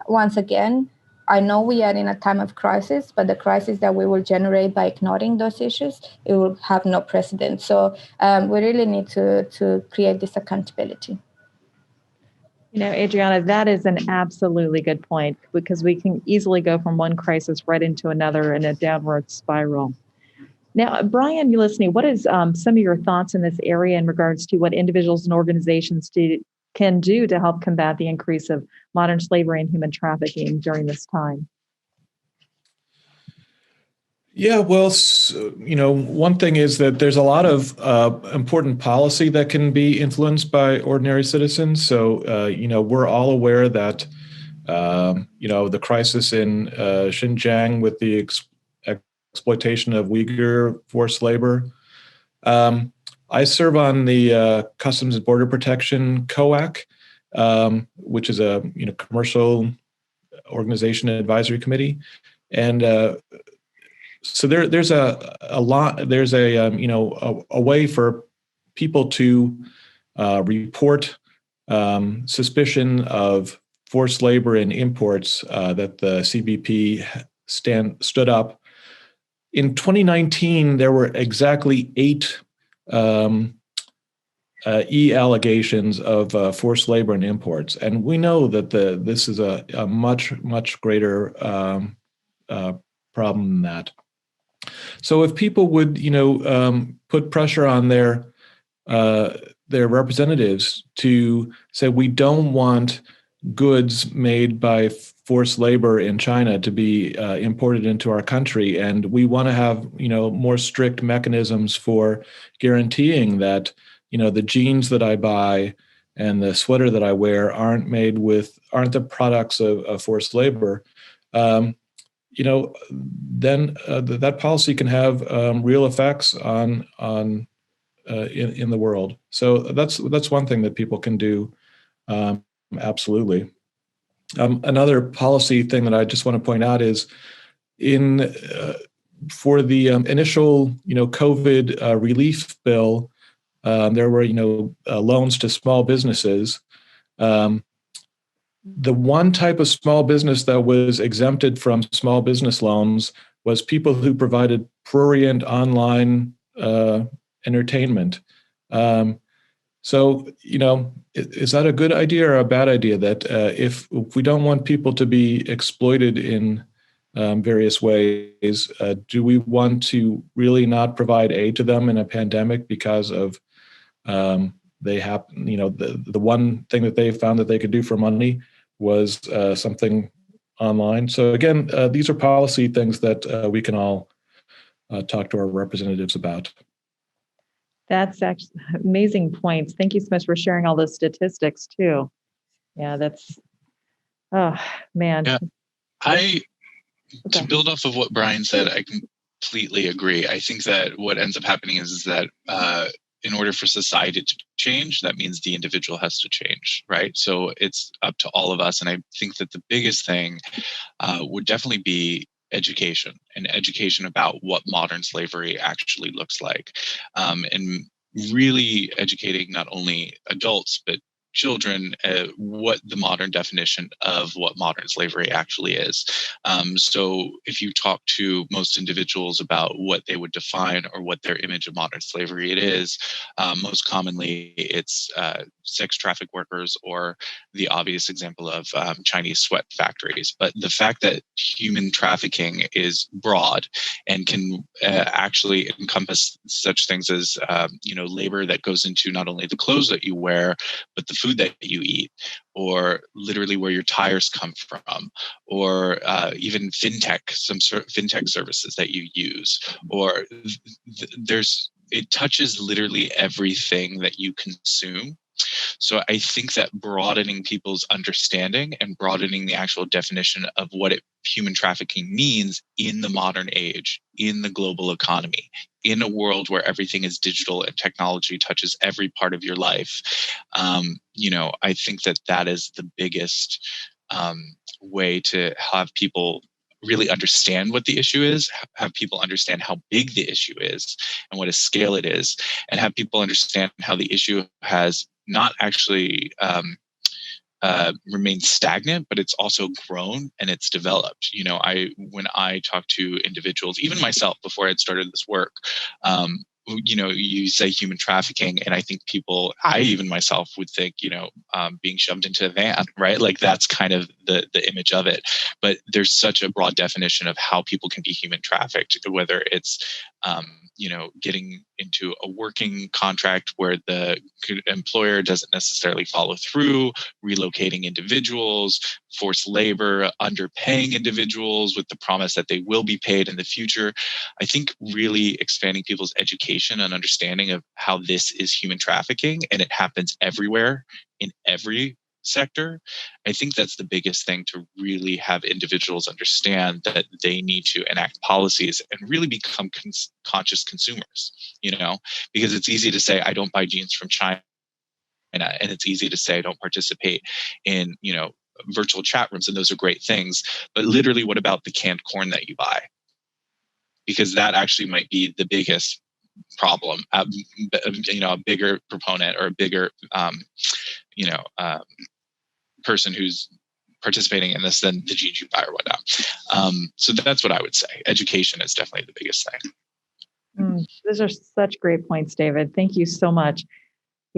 Speaker 4: once again, I know we are in a time of crisis, but the crisis that we will generate by ignoring those issues, it will have no precedent. So we really need to create this accountability.
Speaker 2: You know, Adriana, that is an absolutely good point, because we can easily go from one crisis right into another in a downward spiral. Now, Brian, you're listening. What is some of your thoughts in this area in regards to what individuals and organizations can do to help combat the increase of modern slavery and human trafficking during this time?
Speaker 5: Yeah, well, one thing is that there's a lot of important policy that can be influenced by ordinary citizens. So, we're all aware that, the crisis in Xinjiang with the exploitation of Uyghur forced labor. I serve on the Customs and Border Protection COAC, which is a commercial organization advisory committee, and so there's a way for people to report suspicion of forced labor and imports that the CBP stood up. In 2019, there were exactly 8 allegations of forced labor and imports, and we know that this is a much greater problem than that. So if people would, put pressure on their representatives to say, we don't want goods made by forced labor in China to be imported into our country, and we want to have, more strict mechanisms for guaranteeing that, the jeans that I buy and the sweater that I wear aren't the products of forced labor. Then that policy can have real effects on in the world. So that's one thing that people can do. Absolutely. Another policy thing that I just want to point out is for the initial COVID relief bill, there were loans to small businesses. The one type of small business that was exempted from small business loans was people who provided prurient online entertainment. So, is that a good idea or a bad idea that if we don't want people to be exploited in various ways, do we want to really not provide aid to them in a pandemic because of they have, the one thing that they found that they could do for money was something online. So again, these are policy things that we can all talk to our representatives about.
Speaker 2: That's actually amazing points. Thank you so much for sharing all those statistics too. Yeah, that's, oh man.
Speaker 6: Yeah, to build off of what Brian said, I completely agree. I think that what ends up happening is that in order for society to change, that means the individual has to change, right? So it's up to all of us. And I think that the biggest thing would definitely be education, and education about what modern slavery actually looks like. And really educating not only adults, but children, what the modern definition of what modern slavery actually is. So if you talk to most individuals about what they would define or what their image of modern slavery it is, most commonly it's sex traffic workers, or the obvious example of Chinese sweat factories. But the fact that human trafficking is broad and can actually encompass such things as labor that goes into not only the clothes that you wear, but the food that you eat, or literally where your tires come from, or even fintech, some sort of fintech services that you use, or it touches literally everything that you consume. So I think that broadening people's understanding and broadening the actual definition of what human trafficking means in the modern age, in the global economy, in a world where everything is digital and technology touches every part of your life, I think that is the biggest way to have people really understand what the issue is, have people understand how big the issue is and what a scale it is, and have people understand how the issue has not actually remained stagnant, but it's also grown and it's developed. When I talk to individuals, even myself before I'd started this work, you say human trafficking, and I think I even myself would think, being shoved into a van, right? Like that's kind of the image of it. But there's such a broad definition of how people can be human trafficked, whether it's, getting into a working contract where the employer doesn't necessarily follow through, relocating individuals, forced labor, underpaying individuals with the promise that they will be paid in the future. I think really expanding people's education and understanding of how this is human trafficking, and it happens everywhere in every sector. I think that's the biggest thing, to really have individuals understand that they need to enact policies and really become conscious consumers, because it's easy to say, I don't buy jeans from China. And it's easy to say, I don't participate in, virtual chat rooms. And those are great things. But literally, what about the canned corn that you buy? Because that actually might be the biggest problem, a bigger proponent or a bigger, person who's participating in this than the jeans you buy or whatnot. So that's what I would say. Education is definitely the biggest thing.
Speaker 2: Those are such great points, David. Thank you so much.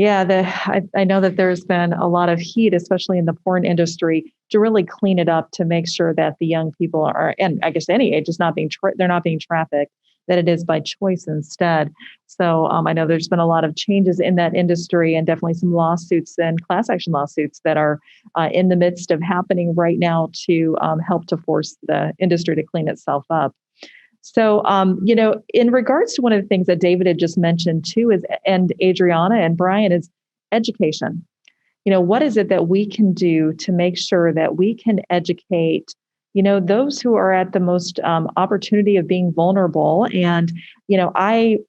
Speaker 2: Yeah, I know that there's been a lot of heat, especially in the porn industry, to really clean it up to make sure that the young people are, and I guess any age, is not being they're not being trafficked, that it is by choice instead. So I know there's been a lot of changes in that industry, and definitely some lawsuits and class action lawsuits that are in the midst of happening right now to help to force the industry to clean itself up. So, in regards to one of the things that David had just mentioned too, and Adriana and Brian, is education. What is it that we can do to make sure that we can educate, those who are at the most opportunity of being vulnerable? And, I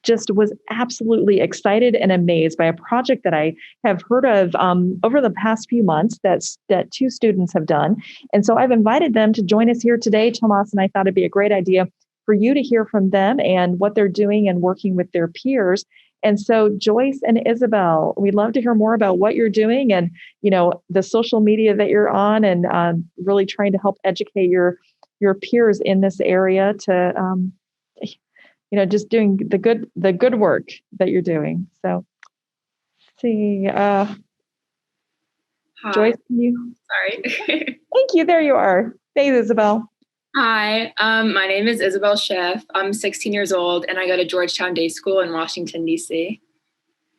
Speaker 2: just was absolutely excited and amazed by a project that I have heard of over the past few months that two students have done. And so I've invited them to join us here today, Tomas, and I thought it'd be a great idea for you to hear from them and what they're doing and working with their peers. And so Joyce and Isabel, we'd love to hear more about what you're doing and, the social media that you're on, and really trying to help educate your peers in this area to just doing the good work that you're doing. So let's see,
Speaker 7: Hi.
Speaker 2: Joyce, can you?
Speaker 7: Sorry.
Speaker 2: Thank you. There you are. Hey, Isabel.
Speaker 7: Hi, my name is Isabel Schiff. I'm 16 years old and I go to Georgetown Day School in Washington, D.C.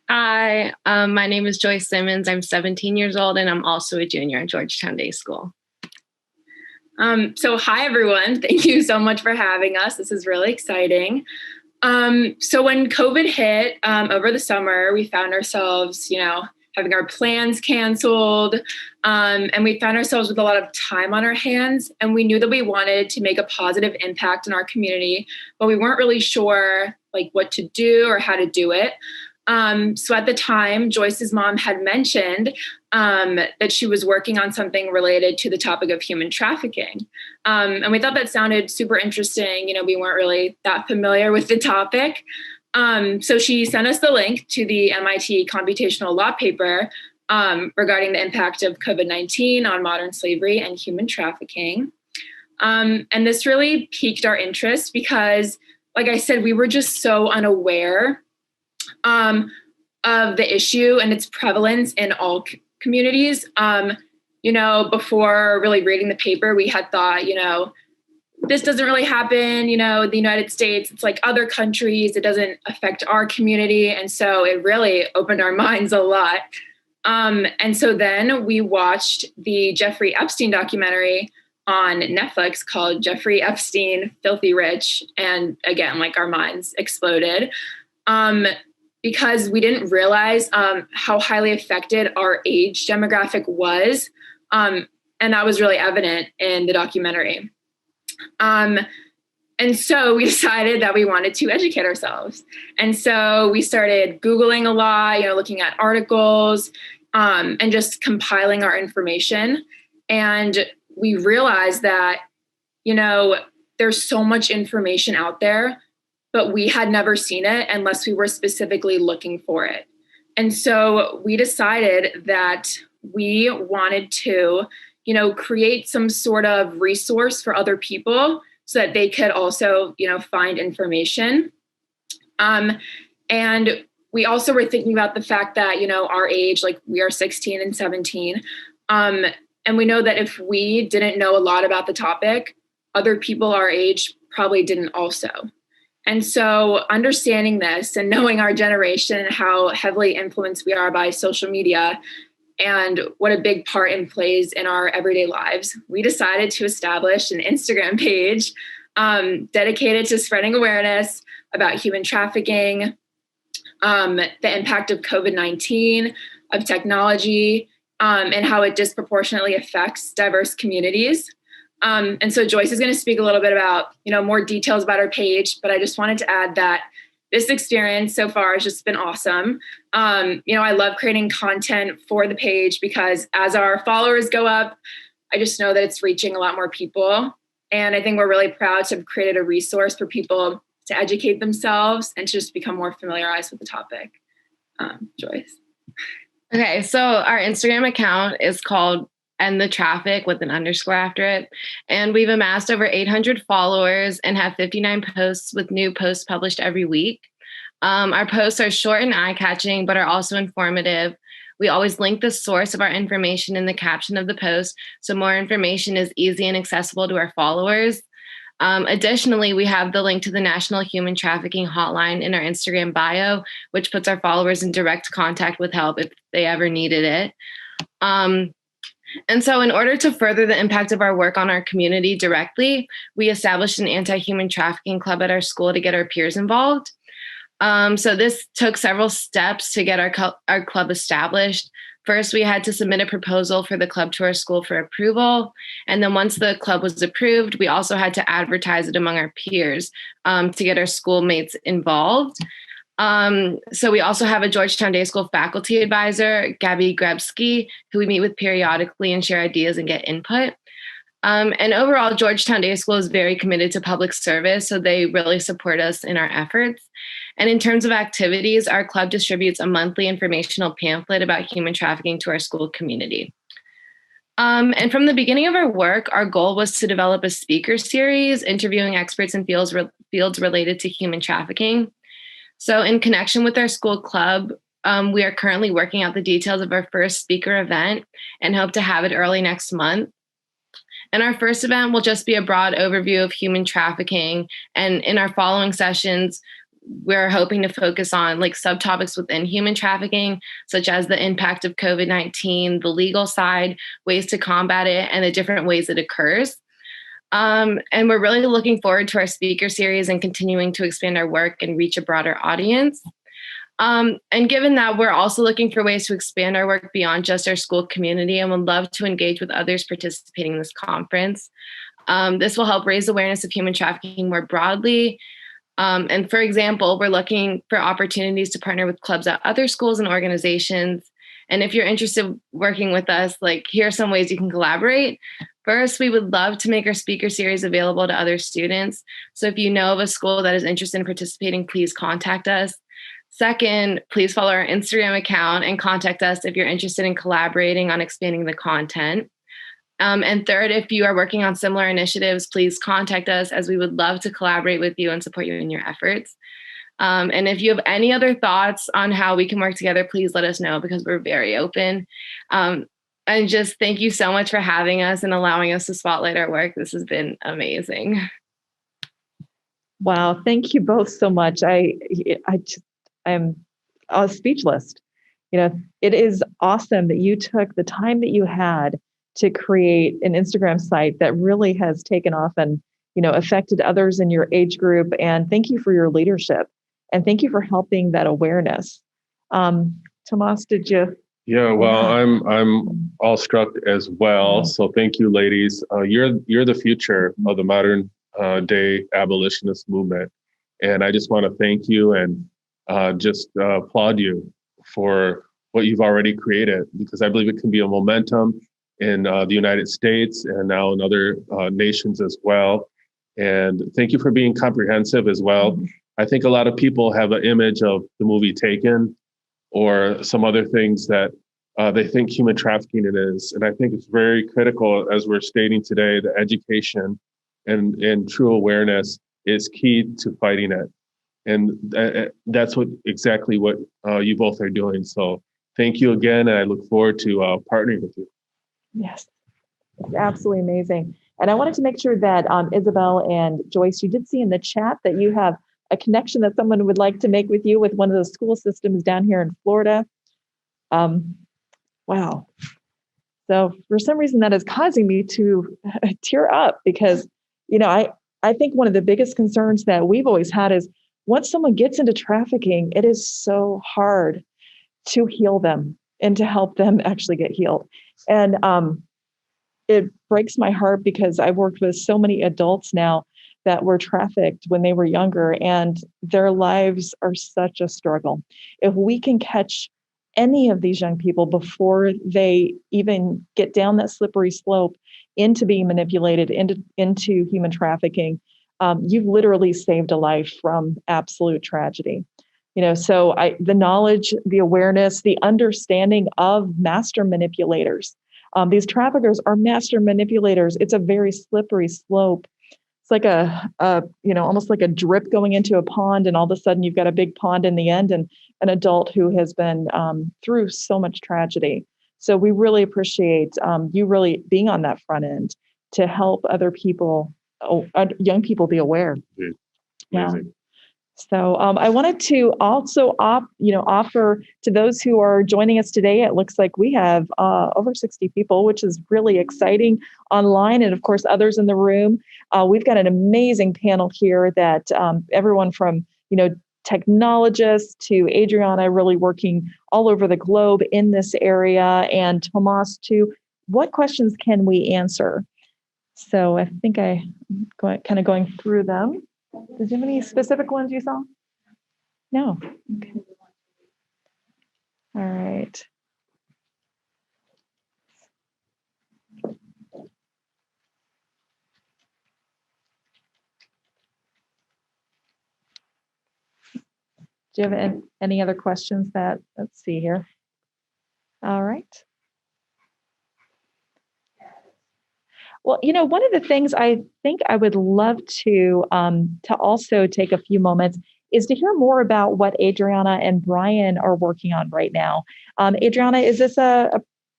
Speaker 8: Hi, my name is Joyce Simmons. I'm 17 years old and I'm also a junior at Georgetown Day School.
Speaker 7: So hi, everyone. Thank you so much for having us. This is really exciting. So when COVID hit over the summer, we found ourselves, having our plans canceled. And we found ourselves with a lot of time on our hands. And we knew that we wanted to make a positive impact in our community, but we weren't really sure what to do or how to do it. So at the time, Joyce's mom had mentioned that she was working on something related to the topic of human trafficking. And we thought that sounded super interesting. We weren't really that familiar with the topic. So she sent us the link to the MIT computational law paper regarding the impact of COVID-19 on modern slavery and human trafficking. And this really piqued our interest because, like I said, we were just so unaware of the issue and its prevalence in all communities. Before really reading the paper, we had thought, this doesn't really happen, in the United States. It's like other countries. It doesn't affect our community. And so it really opened our minds a lot. And so then we watched the Jeffrey Epstein documentary on Netflix called Jeffrey Epstein, Filthy Rich. And again, our minds exploded because we didn't realize how highly affected our age demographic was. And that was really evident in the documentary. And so we decided that we wanted to educate ourselves. And so we started Googling a lot, looking at articles, and just compiling our information. And we realized that, there's so much information out there, but we had never seen it unless we were specifically looking for it. And so we decided that we wanted to create some sort of resource for other people so that they could also, find information. And we also were thinking about the fact that, our age, we are 16 and 17. And we know that if we didn't know a lot about the topic, other people our age probably didn't also. And so understanding this and knowing our generation and how heavily influenced we are by social media, and what a big part it plays in our everyday lives, we decided to establish an Instagram page dedicated to spreading awareness about human trafficking, the impact of COVID-19, of technology, and how it disproportionately affects diverse communities. And so Joyce is going to speak a little bit about, more details about our page, but I just wanted to add that this experience so far has just been awesome. I love creating content for the page because as our followers go up, I just know that it's reaching a lot more people. And I think we're really proud to have created a resource for people to educate themselves and to just become more familiarized with the topic. Joyce.
Speaker 8: Okay, so our Instagram account is called End the Traffic with an underscore after it. And we've amassed over 800 followers and have 59 posts with new posts published every week. Our posts are short and eye-catching, but are also informative. We always link the source of our information in the caption of the post, so more information is easy and accessible to our followers. Additionally, we have the link to the National Human Trafficking Hotline in our Instagram bio, which puts our followers in direct contact with help if they ever needed it. And so in order to further the impact of our work on our community directly, we established an anti-human trafficking club at our school to get our peers involved. So this took several steps to get our club established. First, we had to submit a proposal for the club to our school for approval. And then once the club was approved, we also had to advertise it among our peers to get our schoolmates involved. So we also have a Georgetown Day School faculty advisor, Gabby Grebsky, who we meet with periodically and share ideas and get input. And overall, Georgetown Day School is very committed to public service, so they really support us in our efforts. And in terms of activities, our club distributes a monthly informational pamphlet about human trafficking to our school community. And from the beginning of our work, our goal was to develop a speaker series interviewing experts in fields related to human trafficking. So in connection with our school club, we are currently working out the details of our first speaker event and hope to have it early next month. And our first event will just be a broad overview of human trafficking. And in our following sessions, we're hoping to focus on like subtopics within human trafficking, such as the impact of COVID-19, the legal side, ways to combat it, and the different ways it occurs. And we're really looking forward to our speaker series and continuing to expand our work and reach a broader audience. And given that, we're also looking for ways to expand our work beyond just our school community and would love to engage with others participating in this conference. This will help raise awareness of human trafficking more broadly. And for example, we're looking for opportunities to partner with clubs at other schools and organizations. And if you're interested in working with us, like here are some ways you can collaborate. First, we would love to make our speaker series available to other students. So if you know of a school that is interested in participating, please contact us. Second, please follow our Instagram account and contact us if you're interested in collaborating on expanding the content. And third, if you are working on similar initiatives, please contact us as we would love to collaborate with you and support you in your efforts. And if you have any other thoughts on how we can work together, please let us know because we're very open. And just thank you so much for having us and allowing us to spotlight our work. This has been amazing.
Speaker 2: Wow, thank you both so much. I'm speechless. You know, it is awesome that you took the time that you had to create an Instagram site that really has taken off and, you know, affected others in your age group. And thank you for your leadership and thank you for helping that awareness. Tomas, did you?
Speaker 3: Yeah, well, I'm awestruck as well. So thank you, ladies. You're the future of the modern day abolitionist movement. And I just want to thank you and just applaud you for what you've already created, because I believe it can be a momentum in the United States and now in other nations as well. And thank you for being comprehensive as well. I think a lot of people have an image of the movie Taken or some other things that they think human trafficking it is. And I think it's very critical, as we're stating today, that education and true awareness is key to fighting it. And that's exactly what you both are doing. So thank you again. And I look forward to partnering with you.
Speaker 2: Yes, it's absolutely amazing. And I wanted to make sure that Isabel and Joyce, you did see in the chat that you have a connection that someone would like to make with you with one of the school systems down here in Florida. Wow. So for some reason that is causing me to tear up because, you know, I think one of the biggest concerns that we've always had is once someone gets into trafficking, it is so hard to heal them and to help them actually get healed. And it breaks my heart because I've worked with so many adults now that were trafficked when they were younger and their lives are such a struggle. If we can catch any of these young people before they even get down that slippery slope into being manipulated into human trafficking, you've literally saved a life from absolute tragedy. You know, so the knowledge, the awareness, the understanding of master manipulators. These traffickers are master manipulators. It's a very slippery slope. like almost like a drip going into a pond, and all of a sudden you've got a big pond in the end, and an adult who has been through so much tragedy. So we really appreciate you really being on that front end to help other people, young people, be aware.
Speaker 3: Amazing.
Speaker 2: Yeah. So I wanted to also offer to those who are joining us today. It looks like we have over 60 people, which is really exciting online, and of course others in the room. We've got an amazing panel here that everyone from technologists to Adriana, really working all over the globe in this area, and Tomas too. What questions can we answer? So I think I'm kind of going through them. Did you have any specific ones you saw? No. Okay. All right. Do you have any other questions let's see here. All right. Well, one of the things I think I would love to also take a few moments is to hear more about what Adriana and Brian are working on right now. Adriana, is this a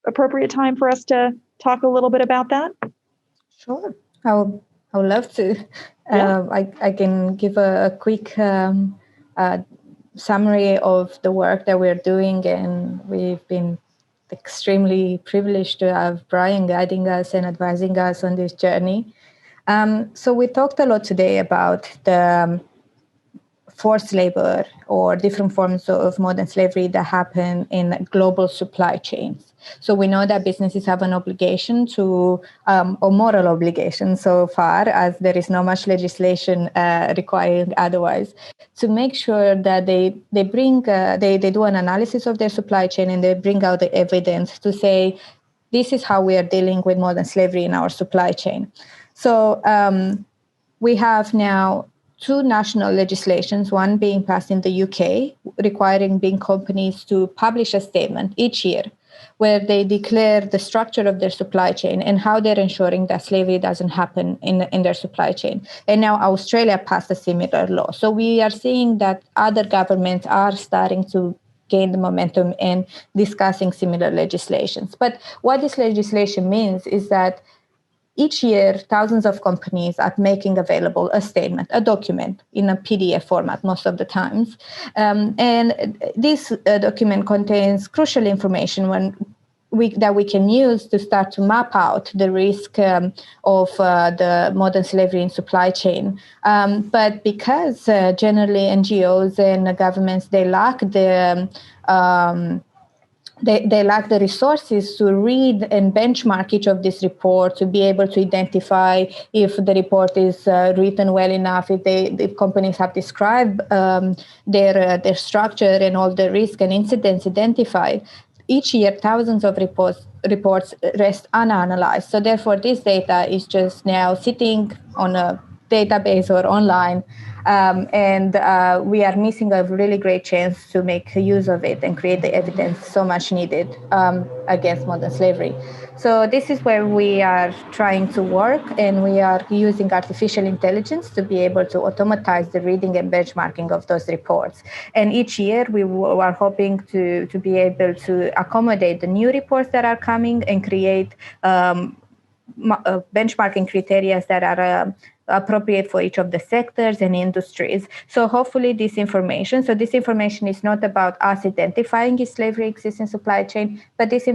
Speaker 2: appropriate time for us to talk a little bit about that?
Speaker 4: Sure, I would love to.
Speaker 2: Yeah.
Speaker 4: I can give a quick summary of the work that we're doing, and we've been extremely privileged to have Brian guiding us and advising us on this journey. So we talked a lot today about the forced labor or different forms of modern slavery that happen in global supply chains. So we know that businesses have an obligation to, or moral obligation so far, as there is not much legislation requiring otherwise, to make sure that they do an analysis of their supply chain, and they bring out the evidence to say, this is how we are dealing with modern slavery in our supply chain. So we have now two national legislations, one being passed in the UK, requiring big companies to publish a statement each year where they declare the structure of their supply chain and how they're ensuring that slavery doesn't happen in their supply chain. And now Australia passed a similar law. So we are seeing that other governments are starting to gain the momentum in discussing similar legislations. But what this legislation means is that each year, thousands of companies are making available a statement, a document in a PDF format most of the times. And this document contains crucial information that we can use to start to map out the risk of the modern slavery in supply chain. But because generally NGOs and governments, they lack the they lack the resources to read and benchmark each of these reports, to be able to identify if the report is written well enough, if companies have described their structure and all the risk and incidents identified. Each year, thousands of reports rest unanalyzed. So therefore, this data is just now sitting on a database or online, and we are missing a really great chance to make use of it and create the evidence so much needed against modern slavery. So this is where we are trying to work, and we are using artificial intelligence to be able to automatize the reading and benchmarking of those reports. And each year we are hoping to be able to accommodate the new reports that are coming and create benchmarking criteria that are appropriate for each of the sectors and industries. So hopefully this information is not about us identifying if slavery exists in supply chain, but this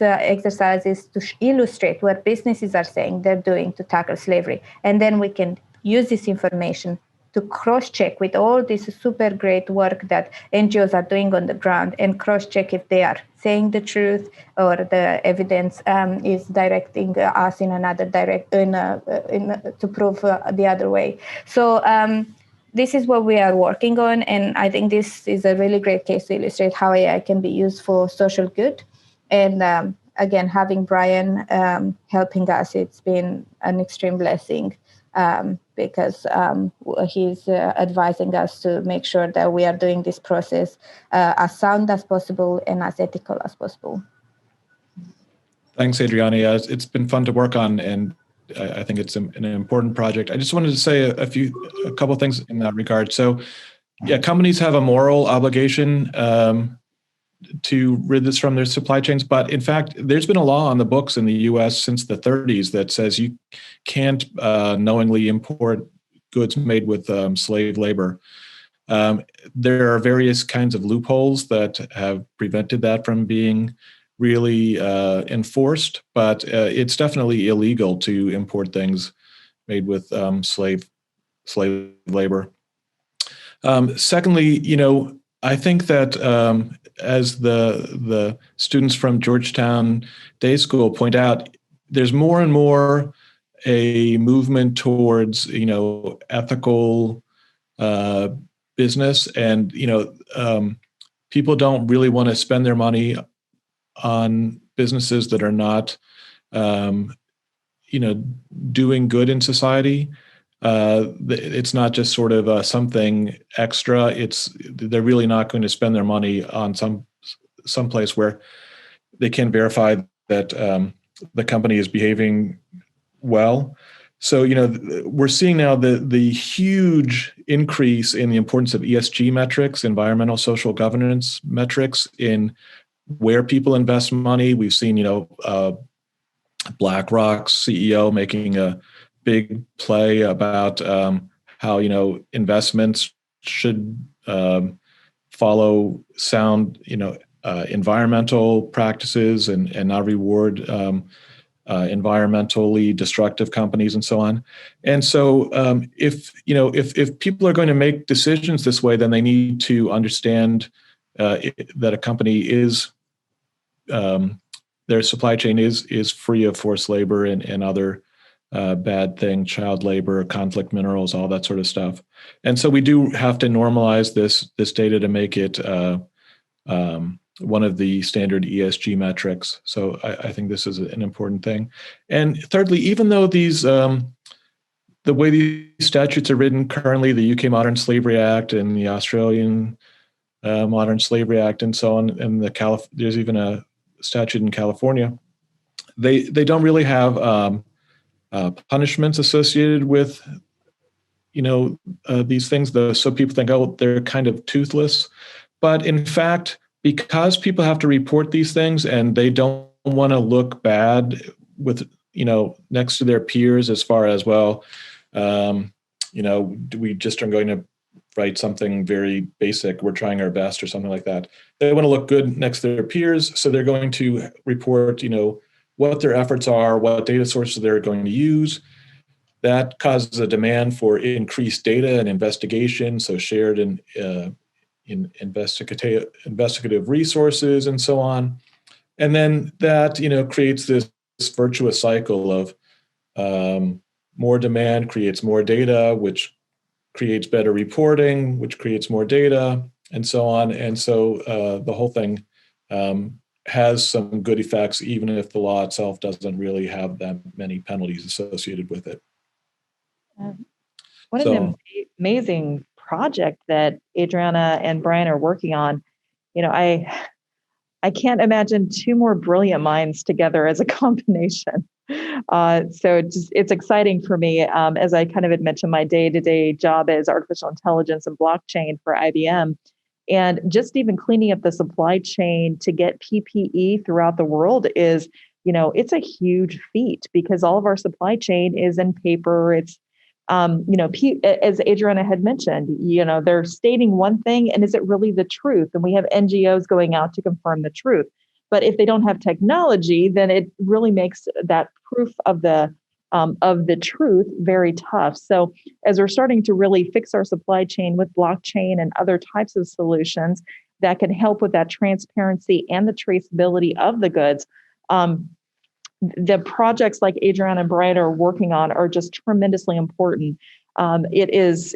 Speaker 4: exercise is to illustrate what businesses are saying they're doing to tackle slavery. And then we can use this information to cross-check with all this super great work that NGOs are doing on the ground, and cross-check if they are saying the truth or the evidence is directing us in another to prove the other way. So this is what we are working on, and I think this is a really great case to illustrate how AI can be used for social good. And again, having Brian helping us, it's been an extreme blessing. Because he's advising us to make sure that we are doing this process as sound as possible and as ethical as possible.
Speaker 5: Thanks, Adriana. It's been fun to work on, and I think it's an important project. I just wanted to say a couple things in that regard. So, yeah, companies have a moral obligation to rid this from their supply chains. But in fact, there's been a law on the books in the U.S. since the 30s that says you can't knowingly import goods made with slave labor. There are various kinds of loopholes that have prevented that from being really enforced, but it's definitely illegal to import things made with slave labor. Secondly, I think that as the students from Georgetown Day School point out, there's more and more a movement towards ethical business, and people don't really want to spend their money on businesses that are not doing good in society. It's not just sort of something extra. They're really not going to spend their money on some place where they can verify that the company is behaving well. So we're seeing now the huge increase in the importance of ESG metrics, environmental social governance metrics, in where people invest money. We've seen BlackRock's CEO making a big play about how investments should follow sound environmental practices and not reward environmentally destructive companies and so on. And so if people are going to make decisions this way, then they need to understand that a company is their supply chain is free of forced labor and other bad thing, child labor, conflict minerals, all that sort of stuff. And so we do have to normalize this data to make it one of the standard ESG metrics. So I think this is an important thing. And thirdly, even though these the way these statutes are written currently, the UK Modern Slavery Act and the Australian Modern Slavery Act and so on, and there's even a statute in California, they don't really have punishments associated with these things, though. So people think, oh, they're kind of toothless, but in fact, because people have to report these things and they don't want to look bad with next to their peers, as far as, well, we just are going to write something very basic, we're trying our best or something like that. They want to look good next to their peers, so they're going to report what their efforts are, what data sources they're going to use. That causes a demand for increased data and investigation, so shared in investigative resources and so on. And then that creates this virtuous cycle of more demand creates more data, which creates better reporting, which creates more data, and so on. And so the whole thing has some good effects, even if the law itself doesn't really have that many penalties associated with it.
Speaker 2: What an amazing project that Adriana and Brian are working on. I can't imagine two more brilliant minds together as a combination. So it's exciting for me. As I kind of had mentioned, my day-to-day job is artificial intelligence and blockchain for IBM. And just even cleaning up the supply chain to get PPE throughout the world is, it's a huge feat, because all of our supply chain is in paper. It's, as Adriana had mentioned, they're stating one thing, and is it really the truth? And we have NGOs going out to confirm the truth. But if they don't have technology, then it really makes that proof of the truth very tough. So as we're starting to really fix our supply chain with blockchain and other types of solutions that can help with that transparency and the traceability of the goods, the projects like Adriana and Brian are working on are just tremendously important. It is,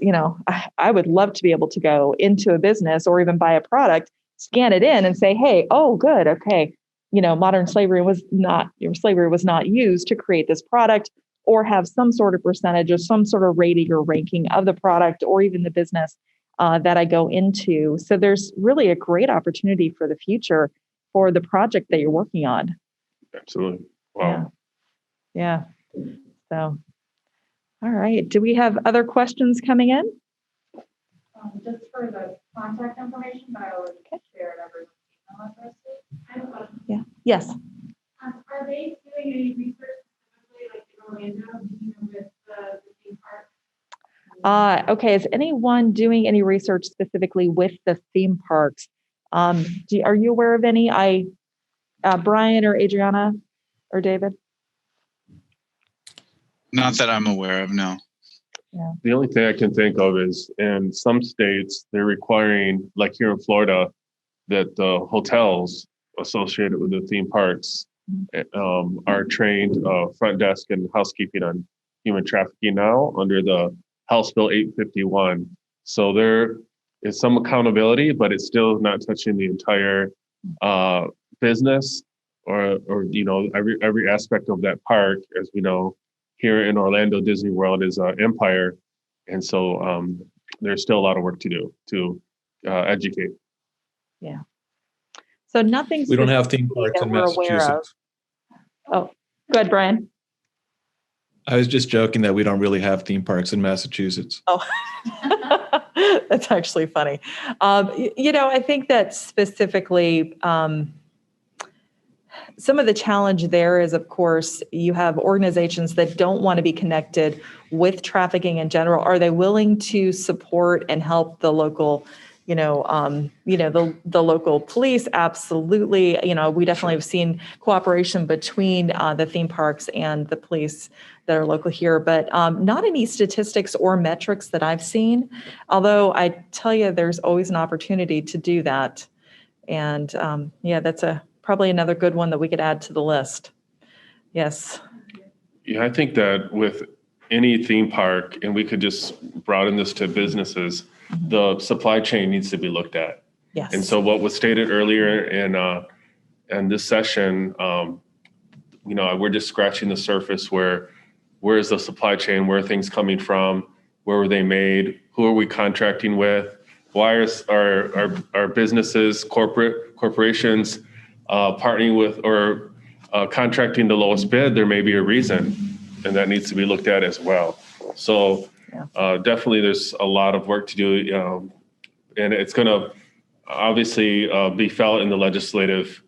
Speaker 2: I would love to be able to go into a business or even buy a product, scan it in and say, hey, oh, good. Okay. Modern slavery was not used to create this product, or have some sort of percentage or some sort of rating or ranking of the product or even the business that I go into. So there's really a great opportunity for the future for the project that you're working on.
Speaker 3: Absolutely. Wow.
Speaker 2: Yeah. So, all right. Do we have other questions coming in?
Speaker 9: Just for the contact information, but I already shared everyone's email addresses. I have a question.
Speaker 2: Yeah. Yes.
Speaker 9: Are they doing any research specifically, like in Orlando, with the theme park?
Speaker 2: Okay. Is anyone doing any research specifically with the theme parks? Are you aware of any? Brian or Adriana or David?
Speaker 6: Not that I'm aware of, no.
Speaker 2: Yeah.
Speaker 3: The only thing I can think of is in some states, they're requiring, like here in Florida, that the hotels associated with the theme parks are trained front desk and housekeeping on human trafficking now under the House Bill 851. So there is some accountability, but it's still not touching the entire business or every aspect of that park. As we know, here in Orlando, Disney World is an empire. And so there's still a lot of work to do to educate.
Speaker 2: Yeah. So nothing.
Speaker 5: We don't have theme parks
Speaker 2: that
Speaker 5: in
Speaker 2: we're aware of.
Speaker 5: Massachusetts.
Speaker 2: Oh, go ahead, Brian.
Speaker 5: I was just joking that we don't really have theme parks in Massachusetts.
Speaker 2: Oh, that's actually funny. I think that specifically, some of the challenge there is, of course, you have organizations that don't want to be connected with trafficking in general. Are they willing to support and help the local, the local police? Absolutely. We definitely have seen cooperation between the theme parks and the police that are local here, but not any statistics or metrics that I've seen. Although I tell you, there's always an opportunity to do that. And that's probably another good one that we could add to the list. Yes.
Speaker 3: Yeah, I think that with any theme park, and we could just broaden this to businesses, the supply chain needs to be looked at.
Speaker 2: Yes.
Speaker 3: And so what was stated earlier in this session, we're just scratching the surface where is the supply chain, where are things coming from, where were they made, who are we contracting with, why are our businesses, corporations partnering with or contracting the lowest bid? There may be a reason, and that needs to be looked at as well. So definitely there's a lot of work to do, and it's going to obviously be felt in the legislative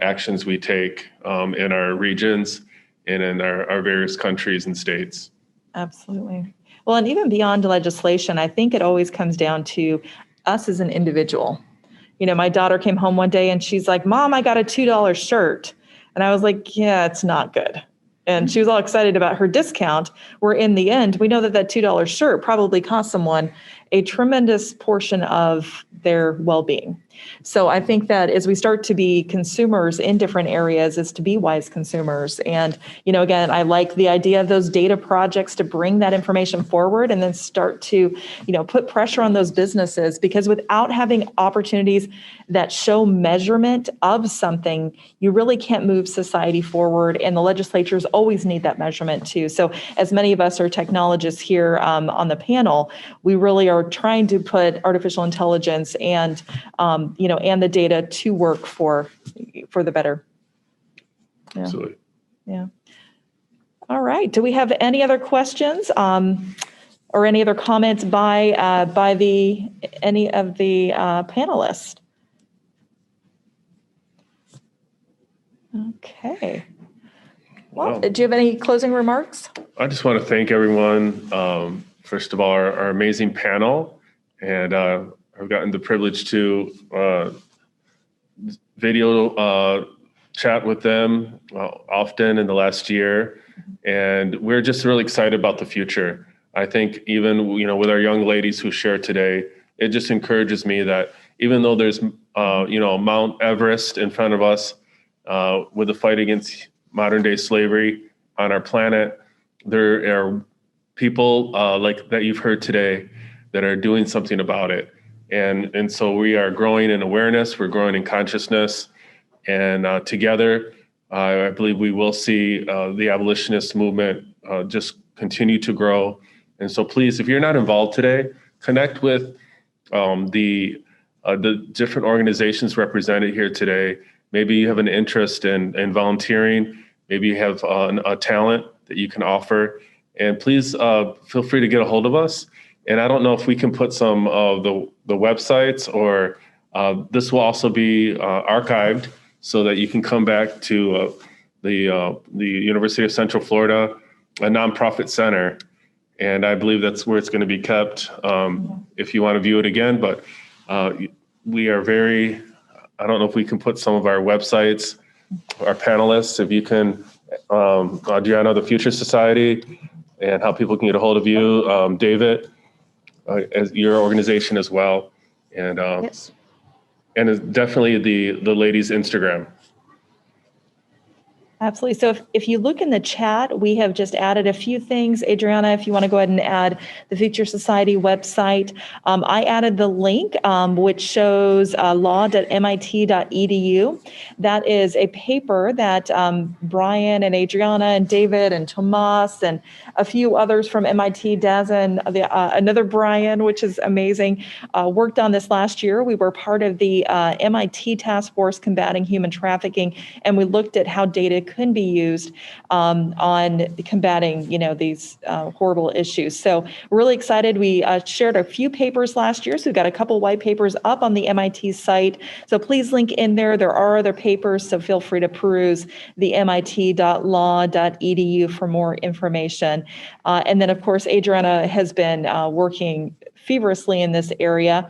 Speaker 3: actions we take in our regions and in our various countries and states.
Speaker 2: Absolutely. Well, and even beyond legislation, I think it always comes down to us as an individual. My daughter came home one day and she's like, "Mom, I got a $2 shirt." And I was like, "Yeah, it's not good." And she was all excited about her discount, where in the end, we know that $2 shirt probably cost someone a tremendous portion of their well-being. So I think that as we start to be consumers in different areas, is to be wise consumers. And, again, I like the idea of those data projects to bring that information forward and then start to, put pressure on those businesses, because without having opportunities that show measurement of something, you really can't move society forward. And the legislatures always need that measurement too. So as many of us are technologists here on the panel, we really are trying to put artificial intelligence and the data to work for the better. Yeah.
Speaker 3: Absolutely.
Speaker 2: Yeah. All right. Do we have any other questions or any other comments by any of the panelists? Okay. Well, do you have any closing remarks?
Speaker 3: I just want to thank everyone. First of all, our amazing panel, and I've gotten the privilege to video chat with them often in the last year, and we're just really excited about the future. I think even with our young ladies who share today, it just encourages me that even though there's Mount Everest in front of us with the fight against modern day slavery on our planet, there are people like that you've heard today that are doing something about it. And so we are growing in awareness, we're growing in consciousness, and together, I believe we will see the abolitionist movement just continue to grow. And so please, if you're not involved today, connect with the different organizations represented here today. Maybe you have an interest in volunteering. Maybe you have a talent that you can offer. And please feel free to get a hold of us. And I don't know if we can put some of the websites, or this will also be archived so that you can come back to the University of Central Florida, a nonprofit center. And I believe that's where it's going to be kept if you want to view it again. But we are I don't know if we can put some of our websites, our panelists, if you can, Adriana, the Future Society, and how people can get a hold of you, David, as your organization as well. And
Speaker 2: Yes.
Speaker 3: and it's definitely the ladies' Instagram.
Speaker 2: Absolutely. So if you look in the chat, we have just added a few things. Adriana, if you want to go ahead and add the Future Society website. I added the link, which shows law.mit.edu. That is a paper that Brian and Adriana and David and Tomas and a few others from MIT, Daz and another Brian, which is amazing, worked on this last year. We were part of the MIT Task Force Combating Human Trafficking, and we looked at how data can be used on combating, these horrible issues. So really excited. We shared a few papers last year, so we've got a couple white papers up on the MIT site. So please link in there. There are other papers, so feel free to peruse the mit.law.edu for more information. And then, of course, Adriana has been working feverishly in this area.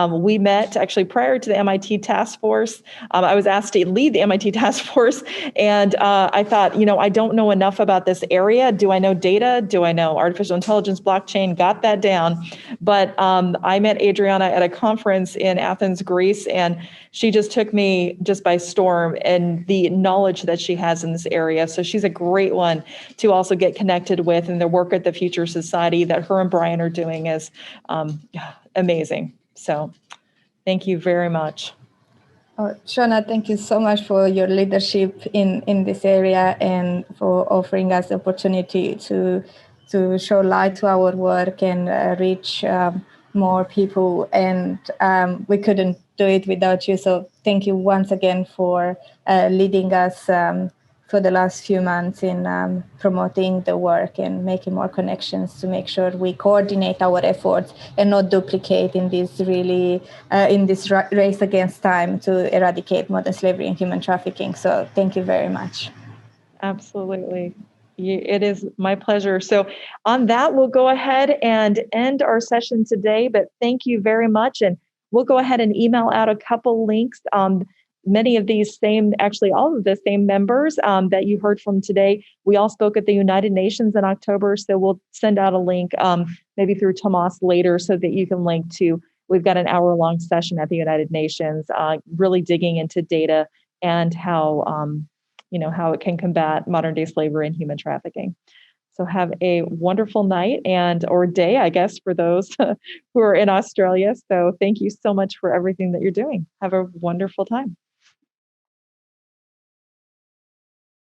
Speaker 2: We met actually prior to the MIT task force. I was asked to lead the MIT task force, and I thought, I don't know enough about this area. Do I know data? Do I know artificial intelligence, blockchain? Got that down. But I met Adriana at a conference in Athens, Greece, and she just took me just by storm and the knowledge that she has in this area. So she's a great one to also get connected with, and the work at the Future Society that her and Brian are doing is amazing. So thank you very much.
Speaker 4: Shona, thank you so much for your leadership in this area and for offering us the opportunity to show light to our work and reach more people. And we couldn't do it without you. So thank you once again for leading us for the last few months in promoting the work and making more connections to make sure we coordinate our efforts and not duplicate in this race against time to eradicate modern slavery and human trafficking. So thank you very much.
Speaker 2: Absolutely. It is my pleasure. So on that, we'll go ahead and end our session today, but thank you very much. And we'll go ahead and email out a couple links. Many of these all of the same members that you heard from today, we all spoke at the United Nations in October. So we'll send out a link maybe through Tomas later so that you can link to, we've got an hour-long session at the United Nations, really digging into data and how it can combat modern day slavery and human trafficking. So have a wonderful night or day, I guess, for those who are in Australia. So thank you so much for everything that you're doing. Have a wonderful time.